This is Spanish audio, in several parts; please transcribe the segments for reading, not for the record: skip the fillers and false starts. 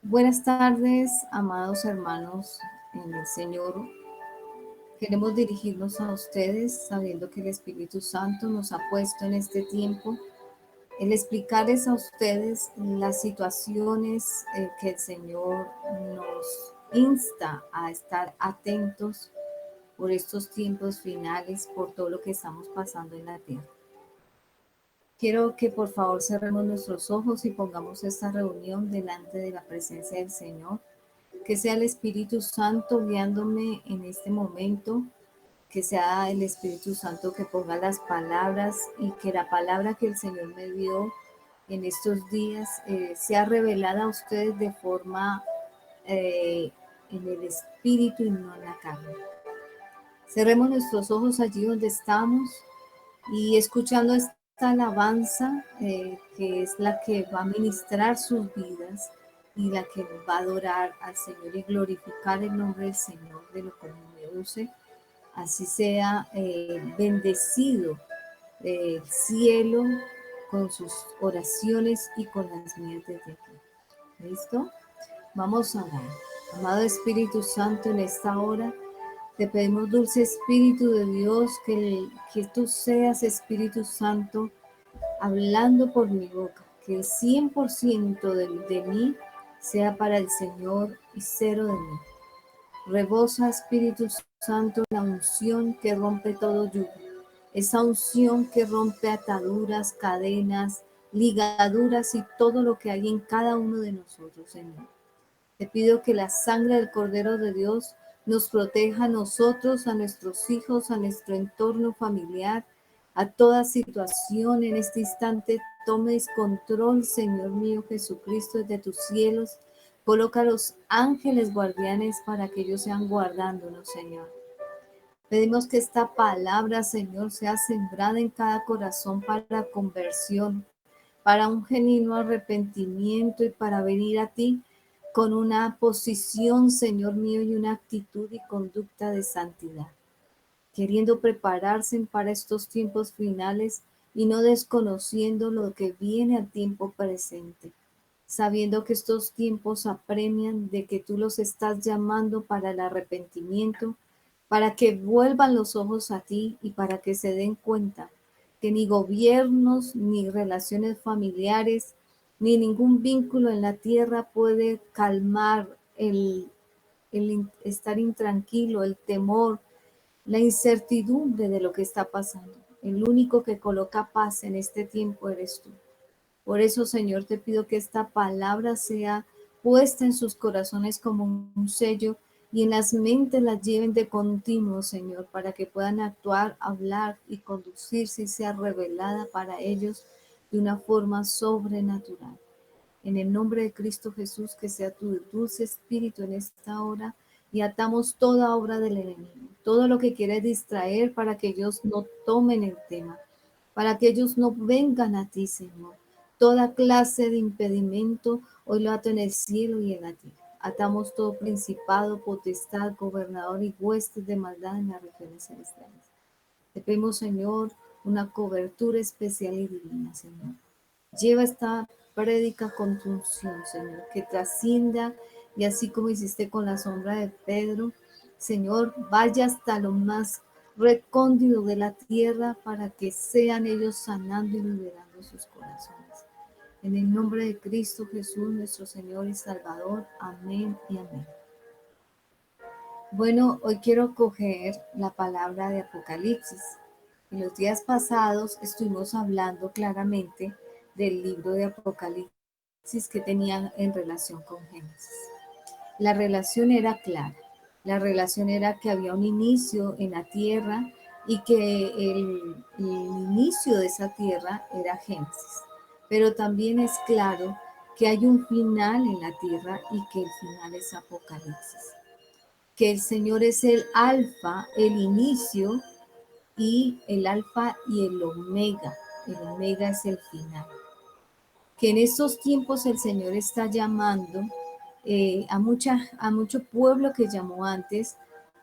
Buenas tardes, amados hermanos en el Señor. Queremos dirigirnos a ustedes sabiendo que el Espíritu Santo nos ha puesto en este tiempo el explicarles a ustedes las situaciones que el Señor nos insta a estar atentos por estos tiempos finales, por todo lo que estamos pasando en la tierra. Quiero que por favor cerremos nuestros ojos y pongamos esta reunión delante de la presencia del Señor. Que sea el Espíritu Santo guiándome en este momento, que sea el Espíritu Santo que ponga las palabras y que la palabra que el Señor me dio en estos días sea revelada a ustedes de forma eh, en el Espíritu y no en la carne. Cerremos nuestros ojos allí donde estamos y escuchando esta alabanza que es la que va a ministrar sus vidas y la que va a adorar al Señor y glorificar el nombre del Señor de lo que me use, así sea bendecido el cielo con sus oraciones y con las mías desde aquí. ¿Listo? Vamos a orar. Amado Espíritu Santo, en esta hora te pedimos, dulce Espíritu de Dios, que tú seas, Espíritu Santo, hablando por mi boca, que el 100% de mí sea para el Señor y cero de mí. Rebosa, Espíritu Santo, la unción que rompe todo yugo, esa unción que rompe ataduras, cadenas, ligaduras y todo lo que hay en cada uno de nosotros, Señor. Te pido que la sangre del Cordero de Dios nos proteja a nosotros, a nuestros hijos, a nuestro entorno familiar, a toda situación en este instante. Tomes control, Señor mío Jesucristo, desde tus cielos. Coloca los ángeles guardianes para que ellos sean guardándonos, Señor. Pedimos que esta palabra, Señor, sea sembrada en cada corazón para conversión, para un genuino arrepentimiento y para venir a ti con una posición, Señor mío, y una actitud y conducta de santidad, queriendo prepararse para estos tiempos finales y no desconociendo lo que viene al tiempo presente, sabiendo que estos tiempos apremian de que tú los estás llamando para el arrepentimiento, para que vuelvan los ojos a ti y para que se den cuenta que ni gobiernos, ni relaciones familiares, ni ningún vínculo en la tierra puede calmar el estar intranquilo, el temor, la incertidumbre de lo que está pasando. El único que coloca paz en este tiempo eres tú. Por eso, Señor, te pido que esta palabra sea puesta en sus corazones como un sello y en las mentes las lleven de continuo, Señor, para que puedan actuar, hablar y conducirse y sea revelada para ellos de una forma sobrenatural. En el nombre de Cristo Jesús, que sea tu dulce espíritu en esta hora y atamos toda obra del enemigo, todo lo que quiere distraer para que ellos no tomen el tema, para que ellos no vengan a ti, Señor. Toda clase de impedimento, hoy lo ato en el cielo y en la tierra. Atamos todo principado, potestad, gobernador y huestes de maldad en las regiones celestiales. Te pedimos, Señor, una cobertura especial y divina, Señor. Lleva esta prédica con tu unción, Señor, que trascienda y así como hiciste con la sombra de Pedro, Señor, vaya hasta lo más recóndito de la tierra para que sean ellos sanando y liberando sus corazones. En el nombre de Cristo Jesús, nuestro Señor y Salvador. Amén y amén. Bueno, hoy quiero coger la palabra de Apocalipsis. En los días pasados estuvimos hablando claramente del libro de Apocalipsis que tenía en relación con Génesis. La relación era clara. La relación era que había un inicio en la tierra y que el inicio de esa tierra era Génesis. Pero también es claro que hay un final en la tierra y que el final es Apocalipsis. Que el Señor es el alfa, el inicio, y el alfa y el omega. El omega es el final. Que en estos tiempos el Señor está llamando a mucho pueblo que llamó antes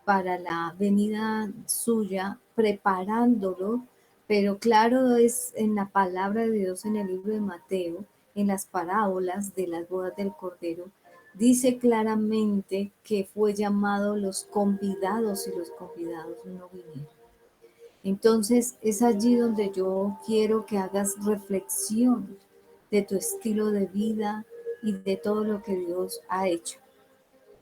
para la venida suya, preparándolo, pero claro es en la palabra de Dios en el libro de Mateo, en las parábolas de las bodas del Cordero, dice claramente que fue llamado los convidados y los convidados no vinieron. Entonces es allí donde yo quiero que hagas reflexión de tu estilo de vida y de todo lo que Dios ha hecho.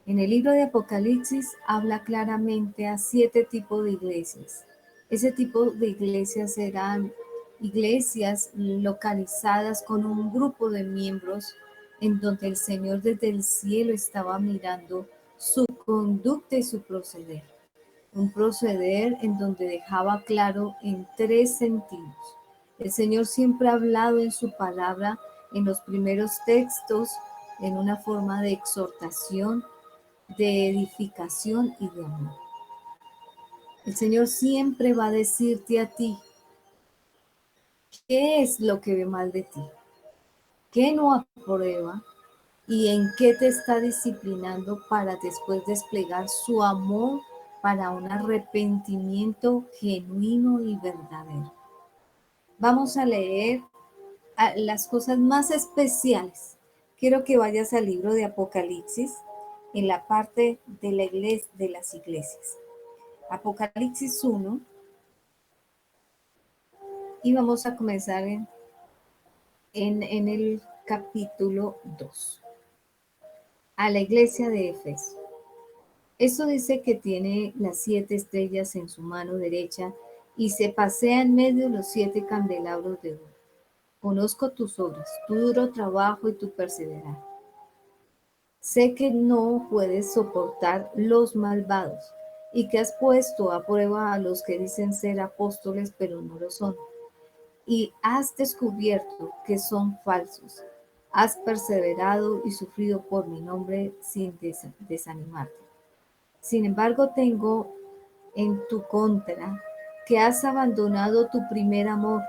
En el libro de Apocalipsis habla claramente a 7 tipos de iglesias. Ese tipo de iglesias serán iglesias localizadas con un grupo de miembros en donde el Señor desde el cielo estaba mirando su conducta y su proceder. Un proceder en donde dejaba claro en 3 sentidos. El Señor siempre ha hablado en su palabra, en los primeros textos, en una forma de exhortación, de edificación y de amor. El Señor siempre va a decirte a ti qué es lo que ve mal de ti, qué no aprueba y en qué te está disciplinando para después desplegar su amor para un arrepentimiento genuino y verdadero. Vamos a leer las cosas más especiales. Quiero que vayas al libro de Apocalipsis en la parte de la iglesia, de las iglesias. Apocalipsis 1 y vamos a comenzar en el capítulo 2. A la iglesia de Éfeso. Esto dice que tiene las 7 estrellas en su mano derecha y se pasea en medio de los 7 candelabros de oro. Conozco tus obras, tu duro trabajo y tu perseverancia. Sé que no puedes soportar los malvados y que has puesto a prueba a los que dicen ser apóstoles pero no lo son. Y has descubierto que son falsos. Has perseverado y sufrido por mi nombre sin desanimarte. Sin embargo, tengo en tu contra que has abandonado tu primer amor.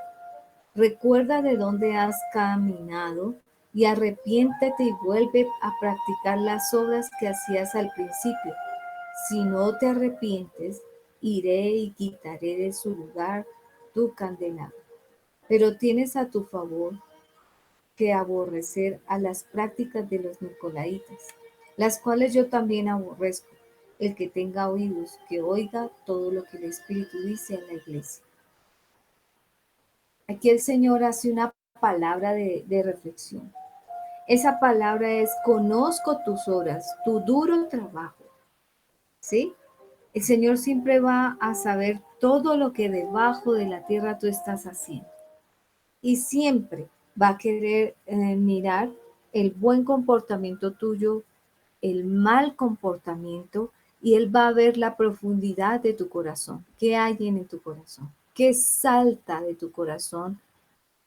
Recuerda de dónde has caminado y arrepiéntete y vuelve a practicar las obras que hacías al principio. Si no te arrepientes, iré y quitaré de su lugar tu candelabro. Pero tienes a tu favor que aborrecer a las prácticas de los nicolaítas, las cuales yo también aborrezco. El que tenga oídos, que oiga todo lo que el Espíritu dice a la iglesia. Aquí el Señor hace una palabra de reflexión. Esa palabra es: conozco tus obras, tu duro trabajo. ¿Sí? El Señor siempre va a saber todo lo que debajo de la tierra tú estás haciendo. Y siempre va a querer mirar el buen comportamiento tuyo, el mal comportamiento, y Él va a ver la profundidad de tu corazón. ¿Qué hay en tu corazón? ¿Qué salta de tu corazón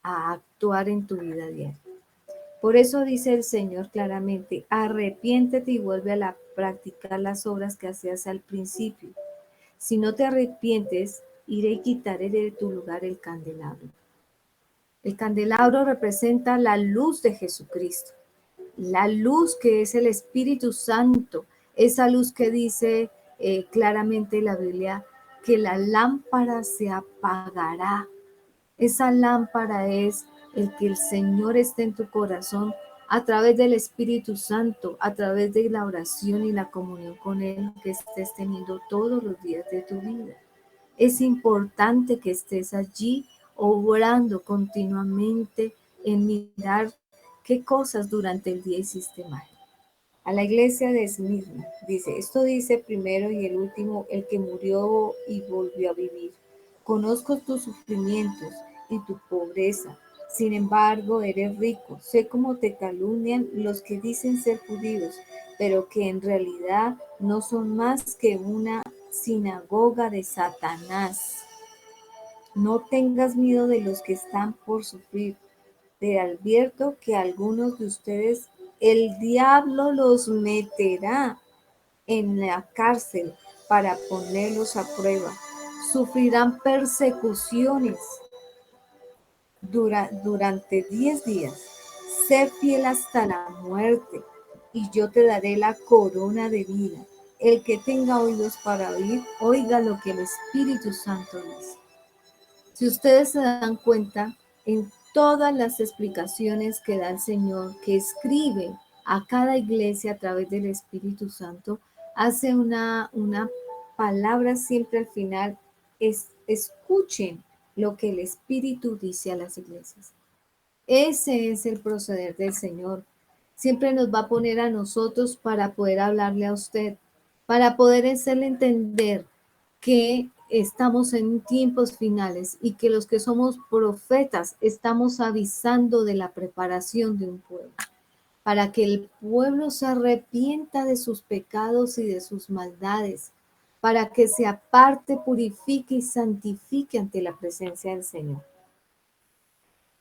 a actuar en tu vida diaria? Por eso dice el Señor claramente: arrepiéntete y vuelve a practicar las obras que hacías al principio. Si no te arrepientes, iré y quitaré de tu lugar el candelabro. El candelabro representa la luz de Jesucristo, la luz que es el Espíritu Santo, esa luz que dice claramente la Biblia que la lámpara se apagará. Esa lámpara es el que el Señor esté en tu corazón a través del Espíritu Santo, a través de la oración y la comunión con Él que estés teniendo todos los días de tu vida. Es importante que estés allí obrando continuamente en mirar qué cosas durante el día hiciste mal. A la iglesia de Esmirna dice, esto dice primero y el último, el que murió y volvió a vivir. Conozco tus sufrimientos y tu pobreza, sin embargo eres rico. Sé cómo te calumnian los que dicen ser judíos, pero que en realidad no son más que una sinagoga de Satanás. No tengas miedo de los que están por sufrir. Te advierto que algunos de ustedes el diablo los meterá en la cárcel para ponerlos a prueba. Sufrirán persecuciones durante 10 días. Sé fiel hasta la muerte y yo te daré la corona de vida. El que tenga oídos para oír, oiga lo que el Espíritu Santo dice. Si ustedes se dan cuenta, en todas las explicaciones que da el Señor, que escribe a cada iglesia a través del Espíritu Santo, hace una palabra siempre al final, escuchen lo que el Espíritu dice a las iglesias. Ese es el proceder del Señor. Siempre nos va a poner a nosotros para poder hablarle a usted, para poder hacerle entender que estamos en tiempos finales y que los que somos profetas estamos avisando de la preparación de un pueblo, para que el pueblo se arrepienta de sus pecados y de sus maldades, para que se aparte, purifique y santifique ante la presencia del Señor.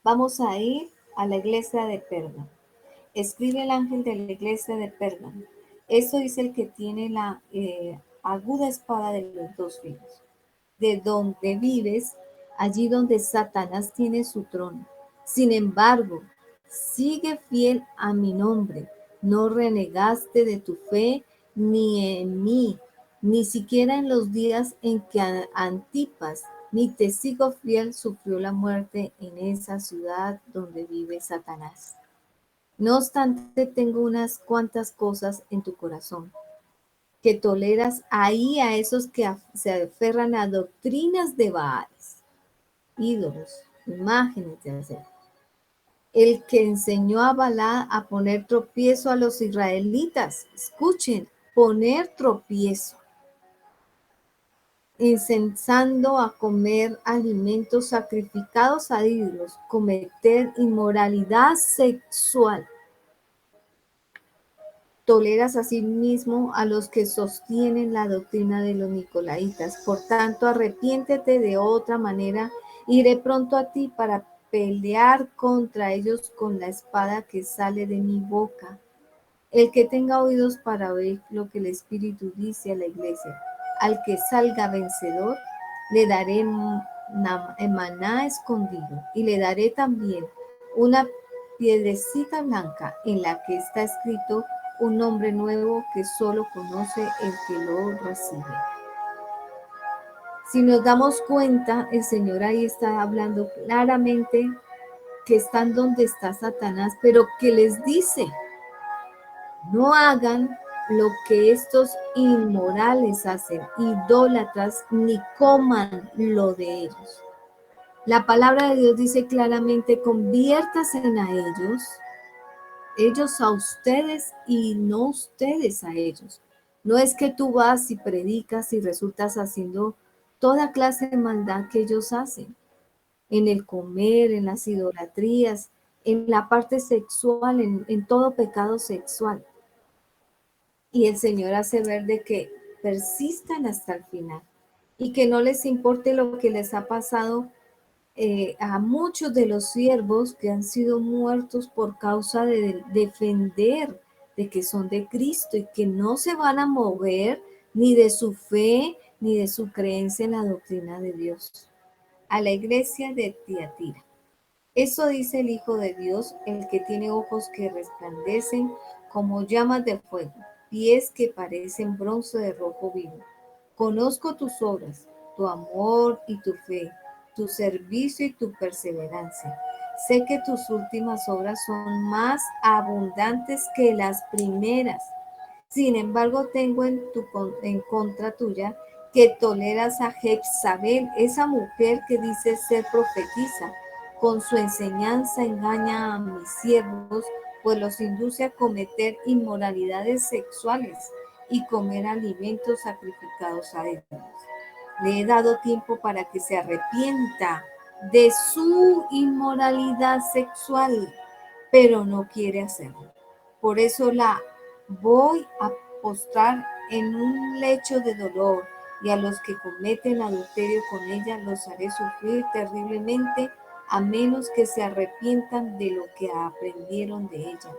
Vamos a ir a la iglesia de Pérgamo. Escribe el ángel de la iglesia de Pérgamo. Esto dice el que tiene la aguda espada de los dos filos. De donde vives, allí donde Satanás tiene su trono. Sin embargo, sigue fiel a mi nombre. No renegaste de tu fe ni en mí, ni siquiera en los días en que Antipas, mi testigo fiel, sufrió la muerte en esa ciudad donde vive Satanás. No obstante, tengo unas cuantas cosas en tu corazón, que toleras ahí a esos que se aferran a doctrinas de Baales, ídolos, imágenes de acero. El que enseñó a Balaam a poner tropiezo a los israelitas. Escuchen, poner tropiezo. Incensando a comer alimentos sacrificados a ídolos, cometer inmoralidad sexual. Toleras asimismo a los que sostienen la doctrina de los nicolaitas. Por tanto, arrepiéntete, de otra manera iré pronto a ti para pelear contra ellos con la espada que sale de mi boca. El que tenga oídos para oír lo que el Espíritu dice a la iglesia, al que salga vencedor, le daré maná escondido y le daré también una piedrecita blanca en la que está escrito un nombre nuevo que solo conoce el que lo recibe. Si nos damos cuenta, el Señor ahí está hablando claramente que están donde está Satanás, pero que les dice: no hagan lo que estos inmorales hacen, idólatras, ni coman lo de ellos. La palabra de Dios dice claramente: conviértase a ellos a ustedes y no ustedes a ellos. No es que tú vas y predicas y resultas haciendo toda clase de maldad que ellos hacen, en el comer, en las idolatrías, en la parte sexual, en todo pecado sexual. Y el Señor hace ver de que persistan hasta el final y que no les importe lo que les ha pasado a muchos de los siervos que han sido muertos por causa de defender de que son de Cristo y que no se van a mover ni de su fe ni de su creencia en la doctrina de Dios. A la iglesia de Tiatira. Eso dice el Hijo de Dios, el que tiene ojos que resplandecen como llamas de fuego, pies que parecen bronce de rojo vivo. Conozco tus obras, tu amor y tu fe, tu servicio y tu perseverancia. Sé que tus últimas obras son más abundantes que las primeras. Sin embargo, tengo en contra tuya que toleras a Jezabel, esa mujer que dice ser profetisa. Con su enseñanza engaña a mis siervos, pues los induce a cometer inmoralidades sexuales y comer alimentos sacrificados a ellos. Le he dado tiempo para que se arrepienta de su inmoralidad sexual, pero no quiere hacerlo. Por eso la voy a postrar en un lecho de dolor, y a los que cometen adulterio con ella los haré sufrir terriblemente, a menos que se arrepientan de lo que aprendieron de ella.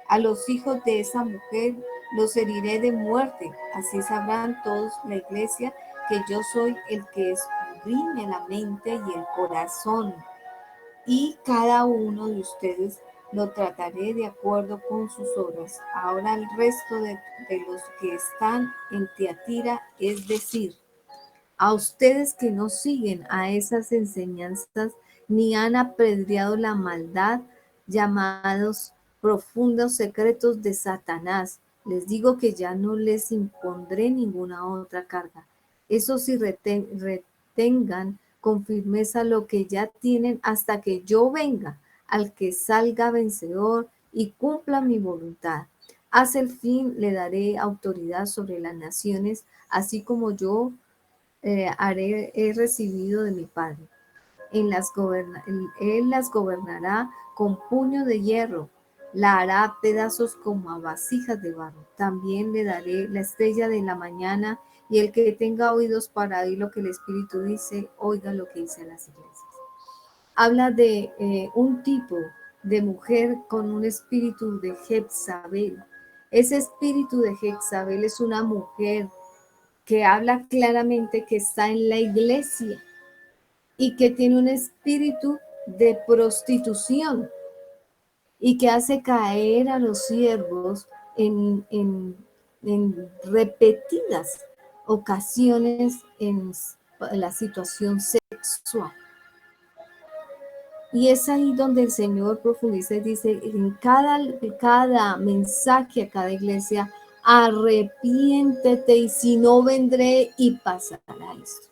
A los hijos de esa mujer los heriré de muerte, así sabrán todos la iglesia que yo soy el que escudriña la mente y el corazón, y cada uno de ustedes lo trataré de acuerdo con sus obras. Ahora el resto de los que están en Tiatira, es decir, a ustedes que no siguen a esas enseñanzas ni han apedreado la maldad, llamados profundos secretos de Satanás. Les digo que ya no les impondré ninguna otra carga. Eso sí, retengan con firmeza lo que ya tienen hasta que yo venga, al que salga vencedor y cumpla mi voluntad. Hasta el fin le daré autoridad sobre las naciones, así como yo he recibido de mi Padre. Él las gobernará con puño de hierro, la hará pedazos como a vasijas de barro. También le daré la estrella de la mañana, y el que tenga oídos para oír lo que el Espíritu dice, oiga lo que dice a las iglesias. Habla de un tipo de mujer con un espíritu de Jezabel. Ese espíritu de Jezabel es una mujer que habla claramente que está en la iglesia y que tiene un espíritu de prostitución y que hace caer a los siervos en repetidas ocasiones en la situación sexual. Y es ahí donde el Señor profundiza y dice, en cada mensaje a cada iglesia, arrepiéntete y si no vendré y pasará esto.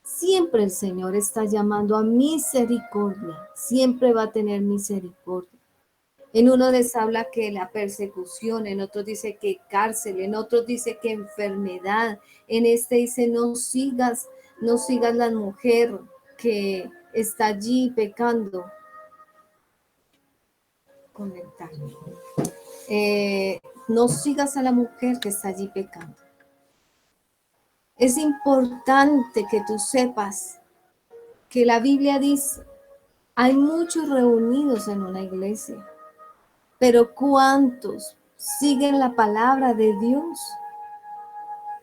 Siempre el Señor está llamando a misericordia, siempre va a tener misericordia. En uno les habla que la persecución, en otros dice que cárcel, en otros dice que enfermedad, en este dice no sigas la mujer que está allí pecando. No sigas a la mujer que está allí pecando. Es importante que tú sepas que la Biblia dice, hay muchos reunidos en una iglesia, pero ¿cuántos siguen la palabra de Dios?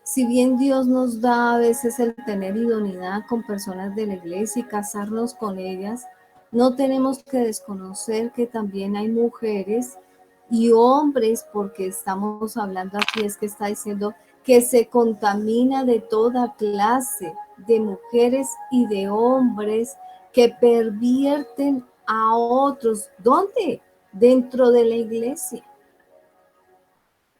Si bien Dios nos da a veces el tener idoneidad con personas de la iglesia y casarnos con ellas, no tenemos que desconocer que también hay mujeres y hombres, porque estamos hablando aquí, es que está diciendo que se contamina de toda clase de mujeres y de hombres que pervierten a otros. ¿Dónde? Dentro de la iglesia.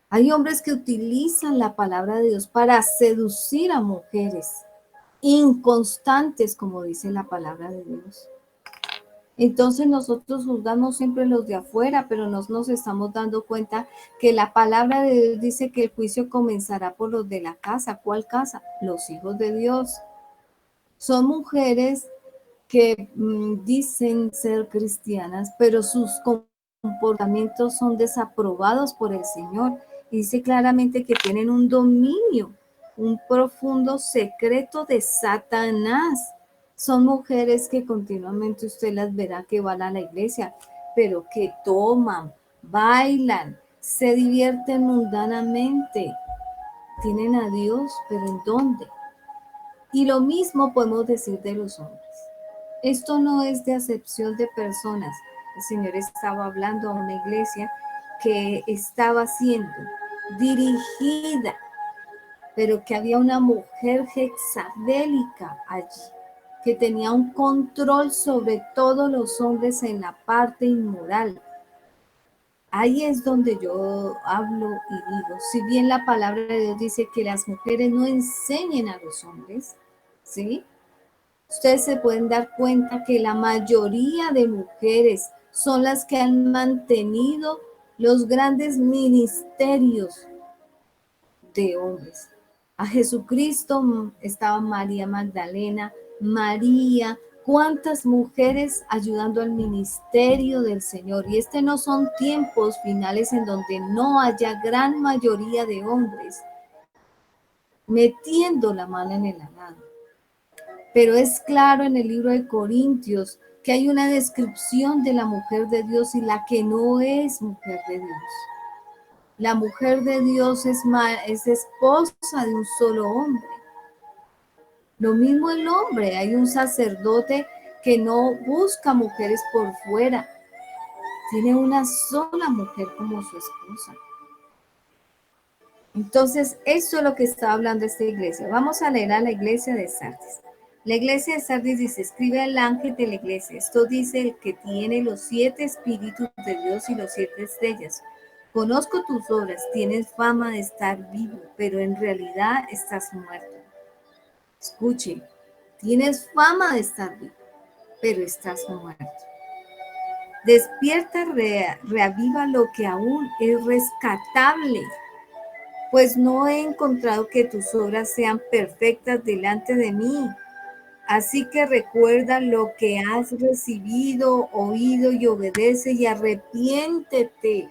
Hay hombres que utilizan la palabra de Dios para seducir a mujeres inconstantes, como dice la palabra de Dios. Entonces nosotros juzgamos siempre los de afuera, pero nos estamos dando cuenta que la palabra de Dios dice que el juicio comenzará por los de la casa. ¿Cuál casa? Los hijos de Dios. Son mujeres que dicen ser cristianas, pero sus comportamientos son desaprobados por el Señor. Dice claramente que tienen un dominio, un profundo secreto de Satanás. Son mujeres que continuamente usted las verá que van a la iglesia, pero que toman, bailan, se divierten mundanamente. Tienen a Dios, pero ¿en dónde? Y lo mismo podemos decir de los hombres. Esto no es de acepción de personas. El Señor estaba hablando a una iglesia que estaba siendo dirigida, pero que había una mujer jezabélica allí, que tenía un control sobre todos los hombres en la parte inmoral. Ahí es donde yo hablo y digo, si bien la palabra de Dios dice que las mujeres no enseñen a los hombres, ¿sí? Ustedes se pueden dar cuenta que la mayoría de mujeres son las que han mantenido los grandes ministerios de hombres. A Jesucristo estaba María Magdalena, María, cuántas mujeres ayudando al ministerio del Señor. Y no son tiempos finales en donde no haya gran mayoría de hombres metiendo la mano en el arado. Pero es claro en el libro de Corintios que hay una descripción de la mujer de Dios y la que no es mujer de Dios. La mujer de Dios es esposa de un solo hombre. Lo mismo el hombre, hay un sacerdote que no busca mujeres por fuera. Tiene una sola mujer como su esposa. Entonces, eso es lo que está hablando esta iglesia. Vamos a leer a la iglesia de Sardis. La iglesia de Sardis dice, escribe al ángel de la iglesia. Esto dice el que tiene los 7 espíritus de Dios y los 7 estrellas. Conozco tus obras, tienes fama de estar vivo, pero en realidad estás muerto. Escuche, tienes fama de estar vivo, pero estás muerto. Despierta, reaviva lo que aún es rescatable, pues no he encontrado que tus obras sean perfectas delante de mí. Así que recuerda lo que has recibido, oído y obedece y arrepiéntete.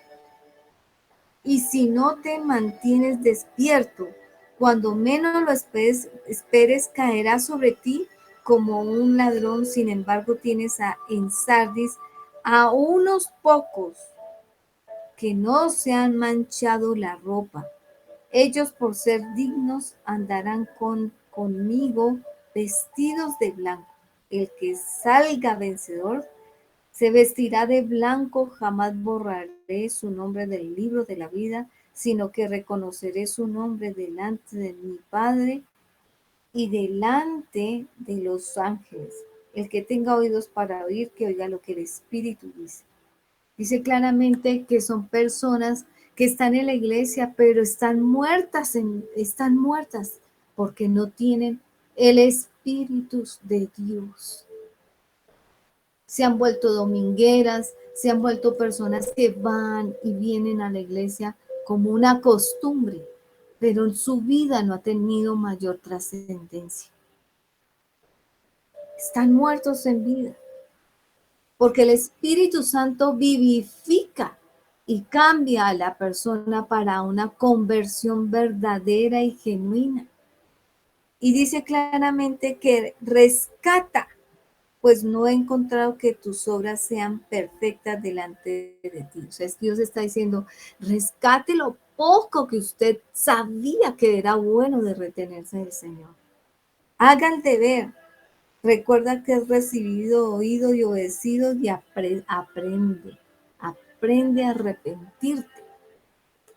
Y si no te mantienes despierto, cuando menos lo esperes caerá sobre ti como un ladrón. Sin embargo, tienes en Sardis a unos pocos que no se han manchado la ropa. Ellos, por ser dignos, andarán conmigo vestidos de blanco. El que salga vencedor se vestirá de blanco, jamás borraré su nombre del libro de la vida, sino que reconoceré su nombre delante de mi Padre y delante de los ángeles. El que tenga oídos para oír, que oiga lo que el Espíritu dice. Dice claramente que son personas que están en la iglesia, pero están muertas porque no tienen el Espíritu de Dios. Se han vuelto domingueras, se han vuelto personas que van y vienen a la iglesia como una costumbre, pero en su vida no ha tenido mayor trascendencia. Están muertos en vida, porque el Espíritu Santo vivifica y cambia a la persona para una conversión verdadera y genuina. Y dice claramente que rescata, pues no he encontrado que tus obras sean perfectas delante de ti. O sea, Dios está diciendo, rescate lo poco que usted sabía que era bueno de retenerse del Señor. Haga el deber. Recuerda que has recibido, oído y obedecido y aprende. Aprende a arrepentirte.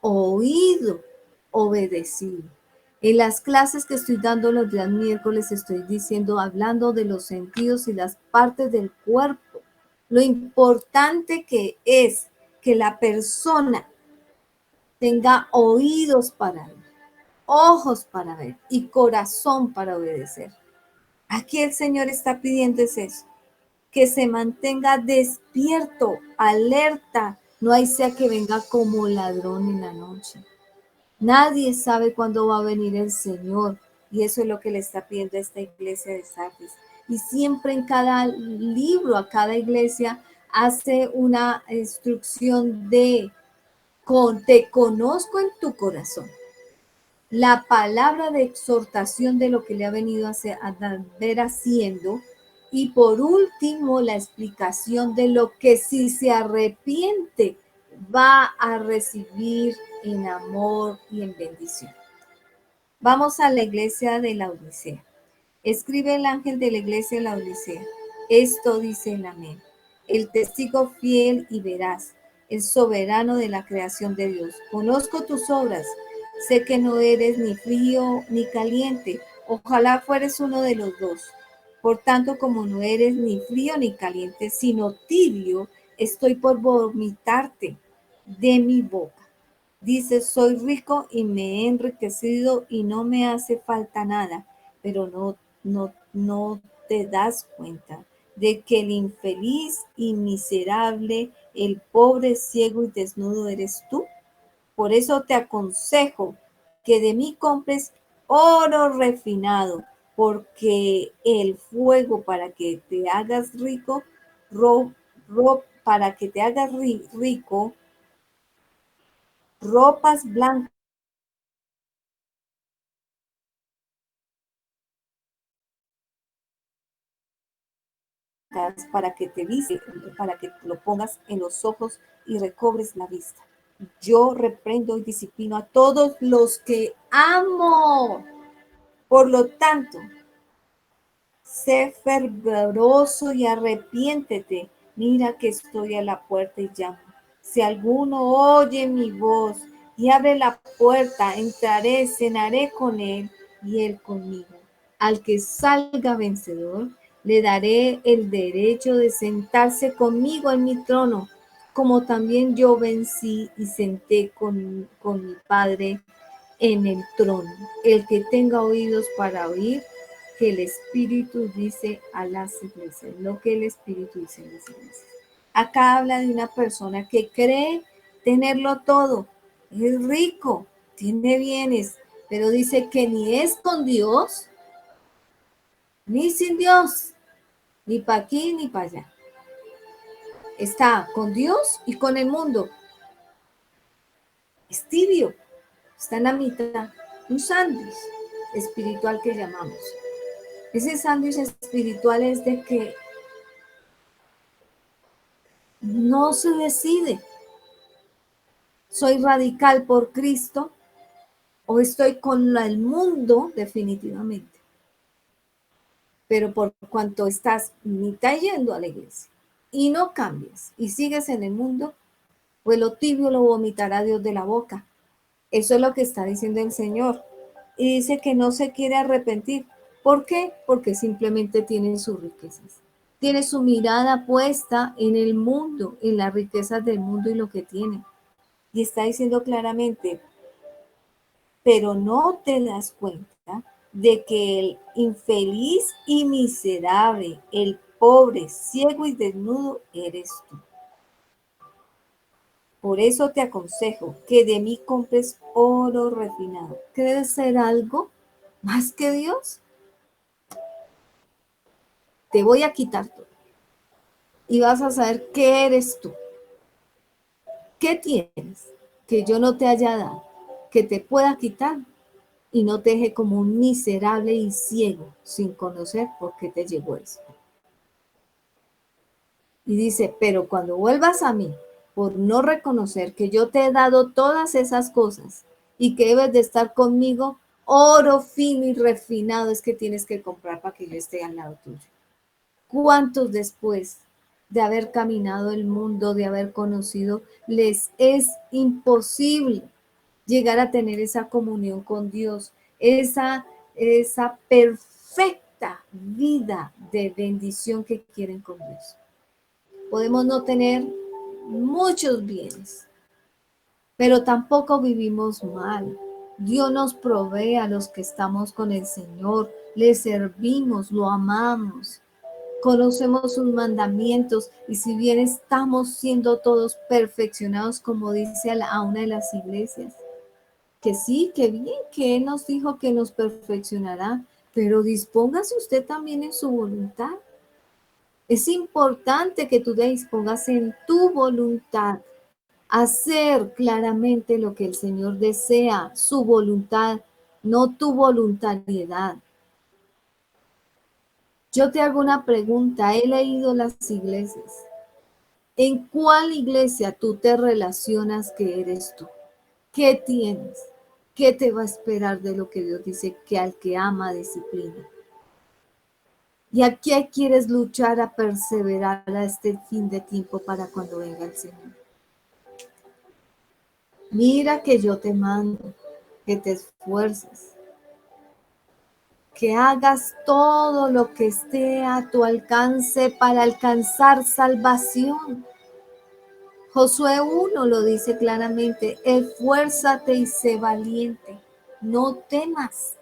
Oído, obedecido. En las clases que estoy dando los días miércoles estoy diciendo, hablando de los sentidos y las partes del cuerpo. Lo importante que es que la persona tenga oídos para ver, ojos para ver y corazón para obedecer. Aquí el Señor está pidiendo eso, que se mantenga despierto, alerta. No hay sea que venga como ladrón en la noche. Nadie sabe cuándo va a venir el Señor, y eso es lo que le está pidiendo a esta iglesia de Sardis. Y siempre en cada libro, a cada iglesia, hace una instrucción de te conozco en tu corazón. La palabra de exhortación de lo que le ha venido a ver haciendo. Y por último, la explicación de lo que si se arrepiente va a recibir en amor y en bendición. Vamos a la iglesia de la Odisea. Escribe el ángel de la iglesia de la Odisea. Esto dice el amén. El testigo fiel y veraz, el soberano de la creación de Dios. Conozco tus obras. Sé que no eres ni frío ni caliente. Ojalá fueres uno de los dos. Por tanto, como no eres ni frío ni caliente, sino tibio, estoy por vomitarte de mi boca. Dice, soy rico y me he enriquecido y no me hace falta nada, pero no te das cuenta de que el infeliz y miserable, el pobre, ciego y desnudo eres tú. Por eso te aconsejo que de mí compres oro refinado, porque el fuego para que te hagas rico, para que te hagas rico, ropas blancas para que te viste, para que lo pongas en los ojos y recobres la vista. Yo reprendo y disciplino a todos los que amo. Por lo tanto, sé fervoroso y arrepiéntete. Mira que estoy a la puerta y llamo. Si alguno oye mi voz y abre la puerta, entraré, cenaré con él y él conmigo. Al que salga vencedor, le daré el derecho de sentarse conmigo en mi trono, como también yo vencí y senté con mi Padre en el trono. El que tenga oídos para oír, que el Espíritu dice a las iglesias, lo que el Espíritu dice a las iglesias. Acá habla de una persona que cree tenerlo todo, es rico, tiene bienes, pero dice que ni es con Dios, ni sin Dios, ni para aquí ni para allá. Está con Dios y con el mundo. Es tibio, está en la mitad, un sándwich espiritual que llamamos. Ese sándwich espiritual es de que no se decide. ¿Soy radical por Cristo o estoy con el mundo definitivamente? Pero por cuanto estás mitad yendo a la iglesia y no cambias y sigues en el mundo, pues lo tibio lo vomitará Dios de la boca. Eso es lo que está diciendo el Señor. Y dice que no se quiere arrepentir. ¿Por qué? Porque simplemente tiene sus riquezas. Tiene su mirada puesta en el mundo, en las riquezas del mundo y lo que tiene. Y está diciendo claramente, pero no te das cuenta de que el infeliz y miserable, el pobre, ciego y desnudo eres tú. Por eso te aconsejo que de mí compres oro refinado. ¿Crees ser algo más que Dios? Te voy a quitar todo y vas a saber qué eres tú. ¿Qué tienes que yo no te haya dado, que te pueda quitar y no te deje como un miserable y ciego sin conocer por qué te llegó eso? Y dice, pero cuando vuelvas a mí, por no reconocer que yo te he dado todas esas cosas y que debes de estar conmigo, oro fino y refinado es que tienes que comprar para que yo esté al lado tuyo. ¿Cuántos después de haber caminado el mundo, de haber conocido, les es imposible llegar a tener esa comunión con Dios, esa perfecta vida de bendición que quieren con Dios? Podemos no tener muchos bienes, pero tampoco vivimos mal. Dios nos provee a los que estamos con el Señor, le servimos, lo amamos, conocemos sus mandamientos y si bien estamos siendo todos perfeccionados, como dice a una de las iglesias, que sí, que bien, que Él nos dijo que nos perfeccionará, pero dispóngase usted también en su voluntad. Es importante que tú te dispongas en tu voluntad a hacer claramente lo que el Señor desea, su voluntad, no tu voluntariedad. Yo te hago una pregunta, he leído las iglesias. ¿En cuál iglesia tú te relacionas que eres tú? ¿Qué tienes? ¿Qué te va a esperar de lo que Dios dice que al que ama disciplina? ¿Y a qué quieres luchar a perseverar a este fin de tiempo para cuando venga el Señor? Mira que yo te mando, que te esfuerces, que hagas todo lo que esté a tu alcance para alcanzar salvación. Josué 1 lo dice claramente, esfuérzate y sé valiente, no temas.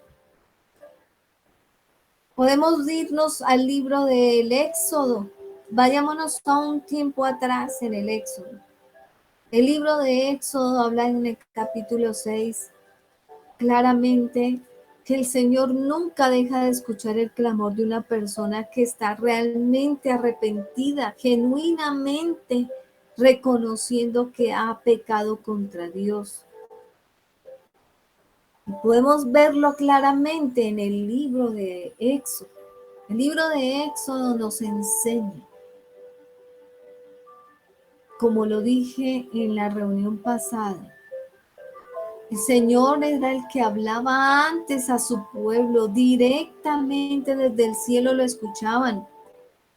Podemos irnos al libro del Éxodo. Vayámonos a un tiempo atrás en el Éxodo. El libro de Éxodo habla en el capítulo 6 claramente que el Señor nunca deja de escuchar el clamor de una persona que está realmente arrepentida, genuinamente reconociendo que ha pecado contra Dios. Podemos verlo claramente en el libro de Éxodo. El libro de Éxodo nos enseña, como lo dije en la reunión pasada, el Señor era el que hablaba antes a su pueblo, directamente desde el cielo lo escuchaban,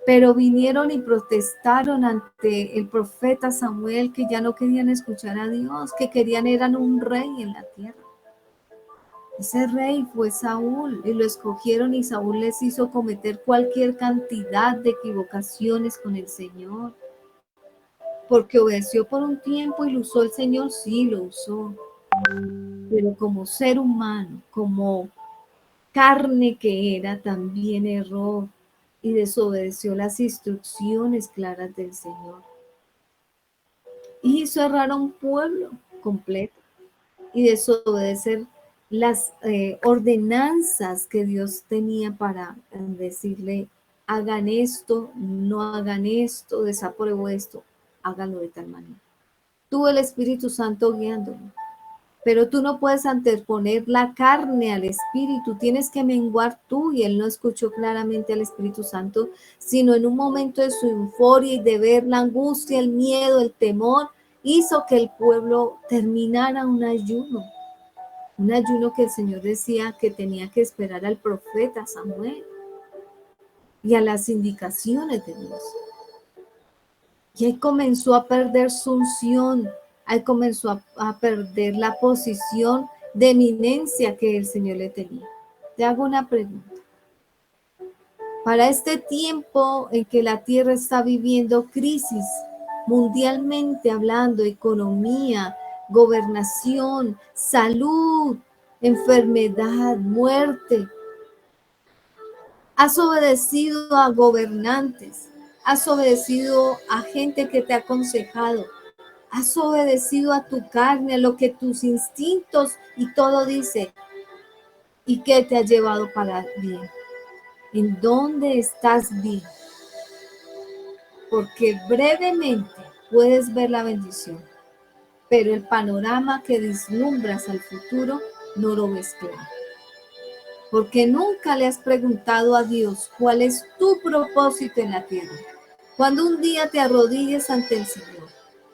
pero vinieron y protestaron ante el profeta Samuel que ya no querían escuchar a Dios, que querían eran un rey en la tierra. Ese rey fue Saúl y lo escogieron y Saúl les hizo cometer cualquier cantidad de equivocaciones con el Señor. Porque obedeció por un tiempo y lo usó el Señor, sí lo usó. Pero como ser humano, como carne que era, también erró y desobedeció las instrucciones claras del Señor. Y hizo errar a un pueblo completo y desobedecer las ordenanzas que Dios tenía para decirle, hagan esto, no hagan esto, desapruebo esto, háganlo de tal manera. Tuvo el Espíritu Santo guiándolo, pero tú no puedes anteponer la carne al Espíritu, tienes que menguar tú, y él no escuchó claramente al Espíritu Santo, sino en un momento de su euforia y de ver la angustia, el miedo, el temor, hizo que el pueblo terminara un ayuno que el Señor decía que tenía que esperar al profeta Samuel y a las indicaciones de Dios. Y ahí comenzó a perder su unción, ahí comenzó a perder la posición de eminencia que el Señor le tenía. Te hago una pregunta. Para este tiempo en que la tierra está viviendo crisis, mundialmente hablando, economía, gobernación, salud, enfermedad, muerte, has obedecido a gobernantes, has obedecido a gente que te ha aconsejado, has obedecido a tu carne, a lo que tus instintos y todo dice, y que te ha llevado para bien. ¿En dónde estás bien? Porque brevemente puedes ver la bendición, pero el panorama que vislumbras al futuro no lo ves claro. Porque nunca le has preguntado a Dios cuál es tu propósito en la tierra. Cuando un día te arrodilles ante el Señor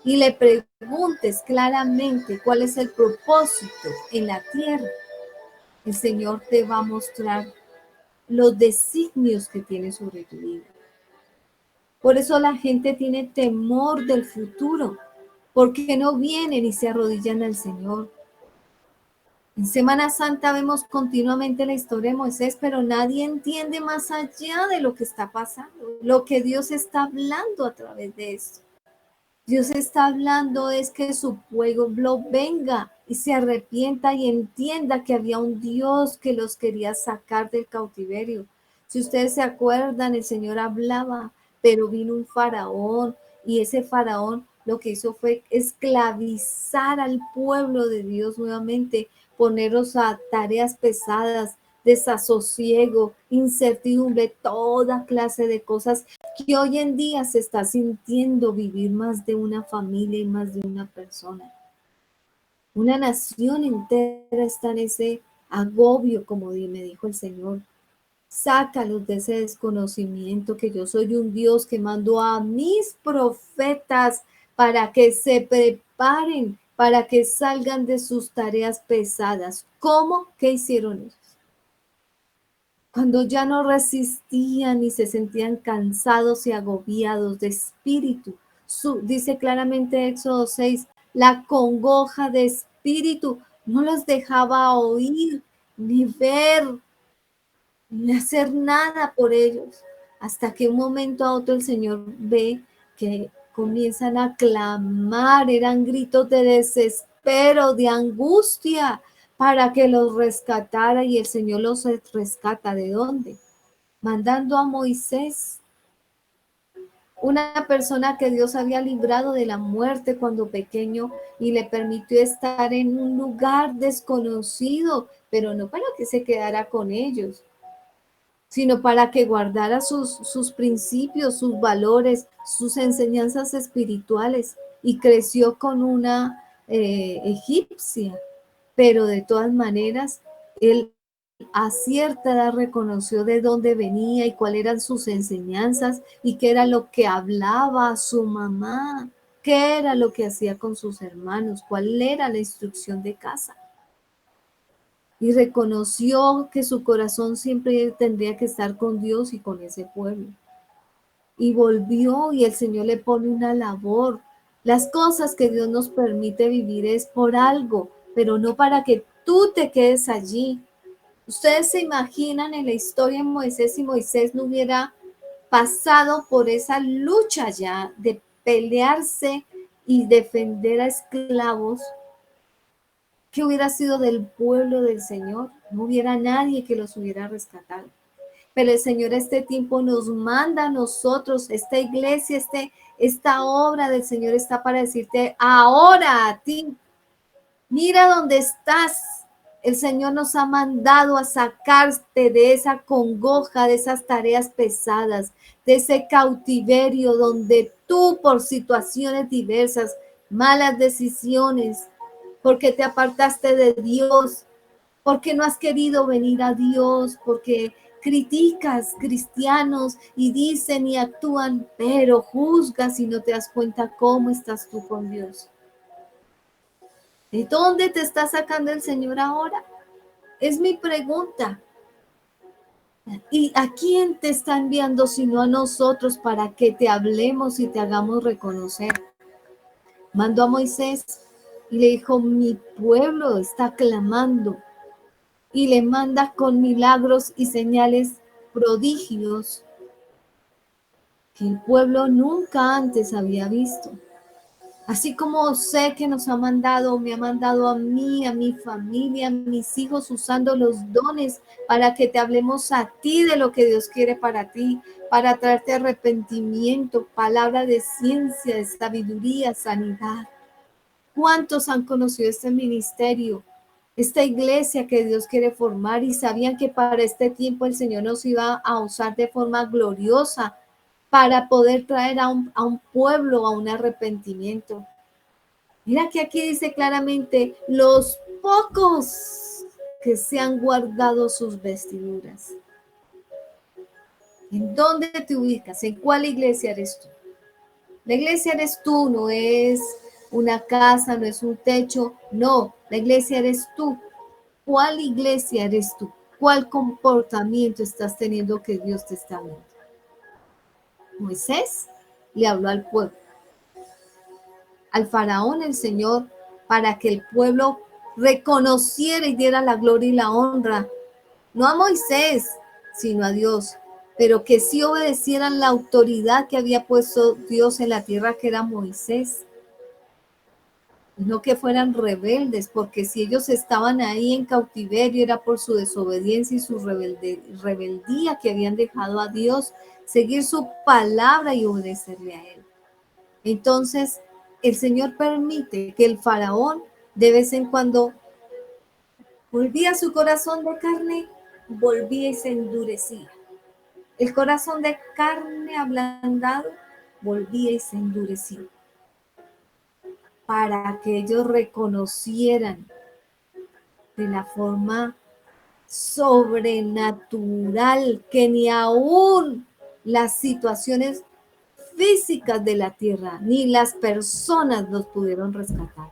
y le preguntes claramente cuál es el propósito en la tierra, el Señor te va a mostrar los designios que tiene sobre tu vida. Por eso la gente tiene temor del futuro, porque no vienen y se arrodillan al Señor. En Semana Santa vemos continuamente la historia de Moisés, pero nadie entiende más allá de lo que está pasando, lo que Dios está hablando a través de esto. Dios está hablando es que su pueblo venga y se arrepienta y entienda que había un Dios que los quería sacar del cautiverio. Si ustedes se acuerdan, el Señor hablaba, pero vino un faraón y ese faraón lo que hizo fue esclavizar al pueblo de Dios nuevamente, ponerlos a tareas pesadas, desasosiego, incertidumbre, toda clase de cosas que hoy en día se está sintiendo vivir más de una familia y más de una persona. Una nación entera está en ese agobio, como me dijo el Señor. Sácalos de ese desconocimiento que yo soy un Dios que mando a mis profetas para que se preparen, para que salgan de sus tareas pesadas. ¿Cómo? ¿Qué hicieron ellos? Cuando ya no resistían y se sentían cansados y agobiados de espíritu. Dice claramente Éxodo 6, la congoja de espíritu no los dejaba oír, ni ver, ni hacer nada por ellos, hasta que un momento a otro el Señor ve que comienzan a clamar, eran gritos de desespero, de angustia, para que los rescatara, y el Señor los rescata. ¿De dónde? Mandando a Moisés, una persona que Dios había librado de la muerte cuando pequeño y le permitió estar en un lugar desconocido, pero no para que se quedara con ellos, sino para que guardara sus principios, sus valores, sus enseñanzas espirituales, y creció con una egipcia, pero de todas maneras, él a cierta edad reconoció de dónde venía y cuáles eran sus enseñanzas y qué era lo que hablaba su mamá, qué era lo que hacía con sus hermanos, cuál era la instrucción de casa. Y reconoció que su corazón siempre tendría que estar con Dios y con ese pueblo. Y volvió, y el Señor le pone una labor. Las cosas que Dios nos permite vivir es por algo, pero no para que tú te quedes allí. Ustedes se imaginan en la historia de Moisés, si Moisés no hubiera pasado por esa lucha ya de pelearse y defender a esclavos, ¿qué hubiera sido del pueblo del Señor? No hubiera nadie que los hubiera rescatado. Pero el Señor a este tiempo nos manda a nosotros, esta iglesia, esta obra del Señor está para decirte ahora a ti, mira dónde estás. El Señor nos ha mandado a sacarte de esa congoja, de esas tareas pesadas, de ese cautiverio donde tú por situaciones diversas, malas decisiones, porque te apartaste de Dios, porque no has querido venir a Dios, porque criticas cristianos y dicen y actúan, pero juzgas y no te das cuenta cómo estás tú con Dios. ¿De dónde te está sacando el Señor ahora? Es mi pregunta. ¿Y a quién te está enviando sino a nosotros para que te hablemos y te hagamos reconocer? Mandó a Moisés y le dijo, mi pueblo está clamando, y le manda con milagros y señales, prodigios que el pueblo nunca antes había visto. Así como sé que nos ha mandado, me ha mandado a mí, a mi familia, a mis hijos, usando los dones para que te hablemos a ti de lo que Dios quiere para ti, para traerte arrepentimiento, palabra de ciencia, de sabiduría, sanidad. ¿Cuántos han conocido este ministerio, esta iglesia que Dios quiere formar y sabían que para este tiempo el Señor nos iba a usar de forma gloriosa para poder traer a un pueblo a un arrepentimiento? Mira que aquí dice claramente, los pocos que se han guardado sus vestiduras. ¿En dónde te ubicas? ¿En cuál iglesia eres tú? La iglesia eres tú, no es una casa, no es un techo, no, la iglesia eres tú. ¿Cuál iglesia eres tú? ¿Cuál comportamiento estás teniendo que Dios te está viendo? Moisés le habló al pueblo, al faraón, el Señor, para que el pueblo reconociera y diera la gloria y la honra, no a Moisés, sino a Dios, pero que sí obedecieran la autoridad que había puesto Dios en la tierra, que era Moisés. No que fueran rebeldes, porque si ellos estaban ahí en cautiverio era por su desobediencia y su rebeldía que habían dejado a Dios, seguir su palabra y obedecerle a Él. Entonces, el Señor permite que el faraón de vez en cuando volvía su corazón de carne, volvía y se endurecía. El corazón de carne ablandado volvía y se endurecía, para que ellos reconocieran de la forma sobrenatural que ni aún las situaciones físicas de la tierra ni las personas los pudieron rescatar.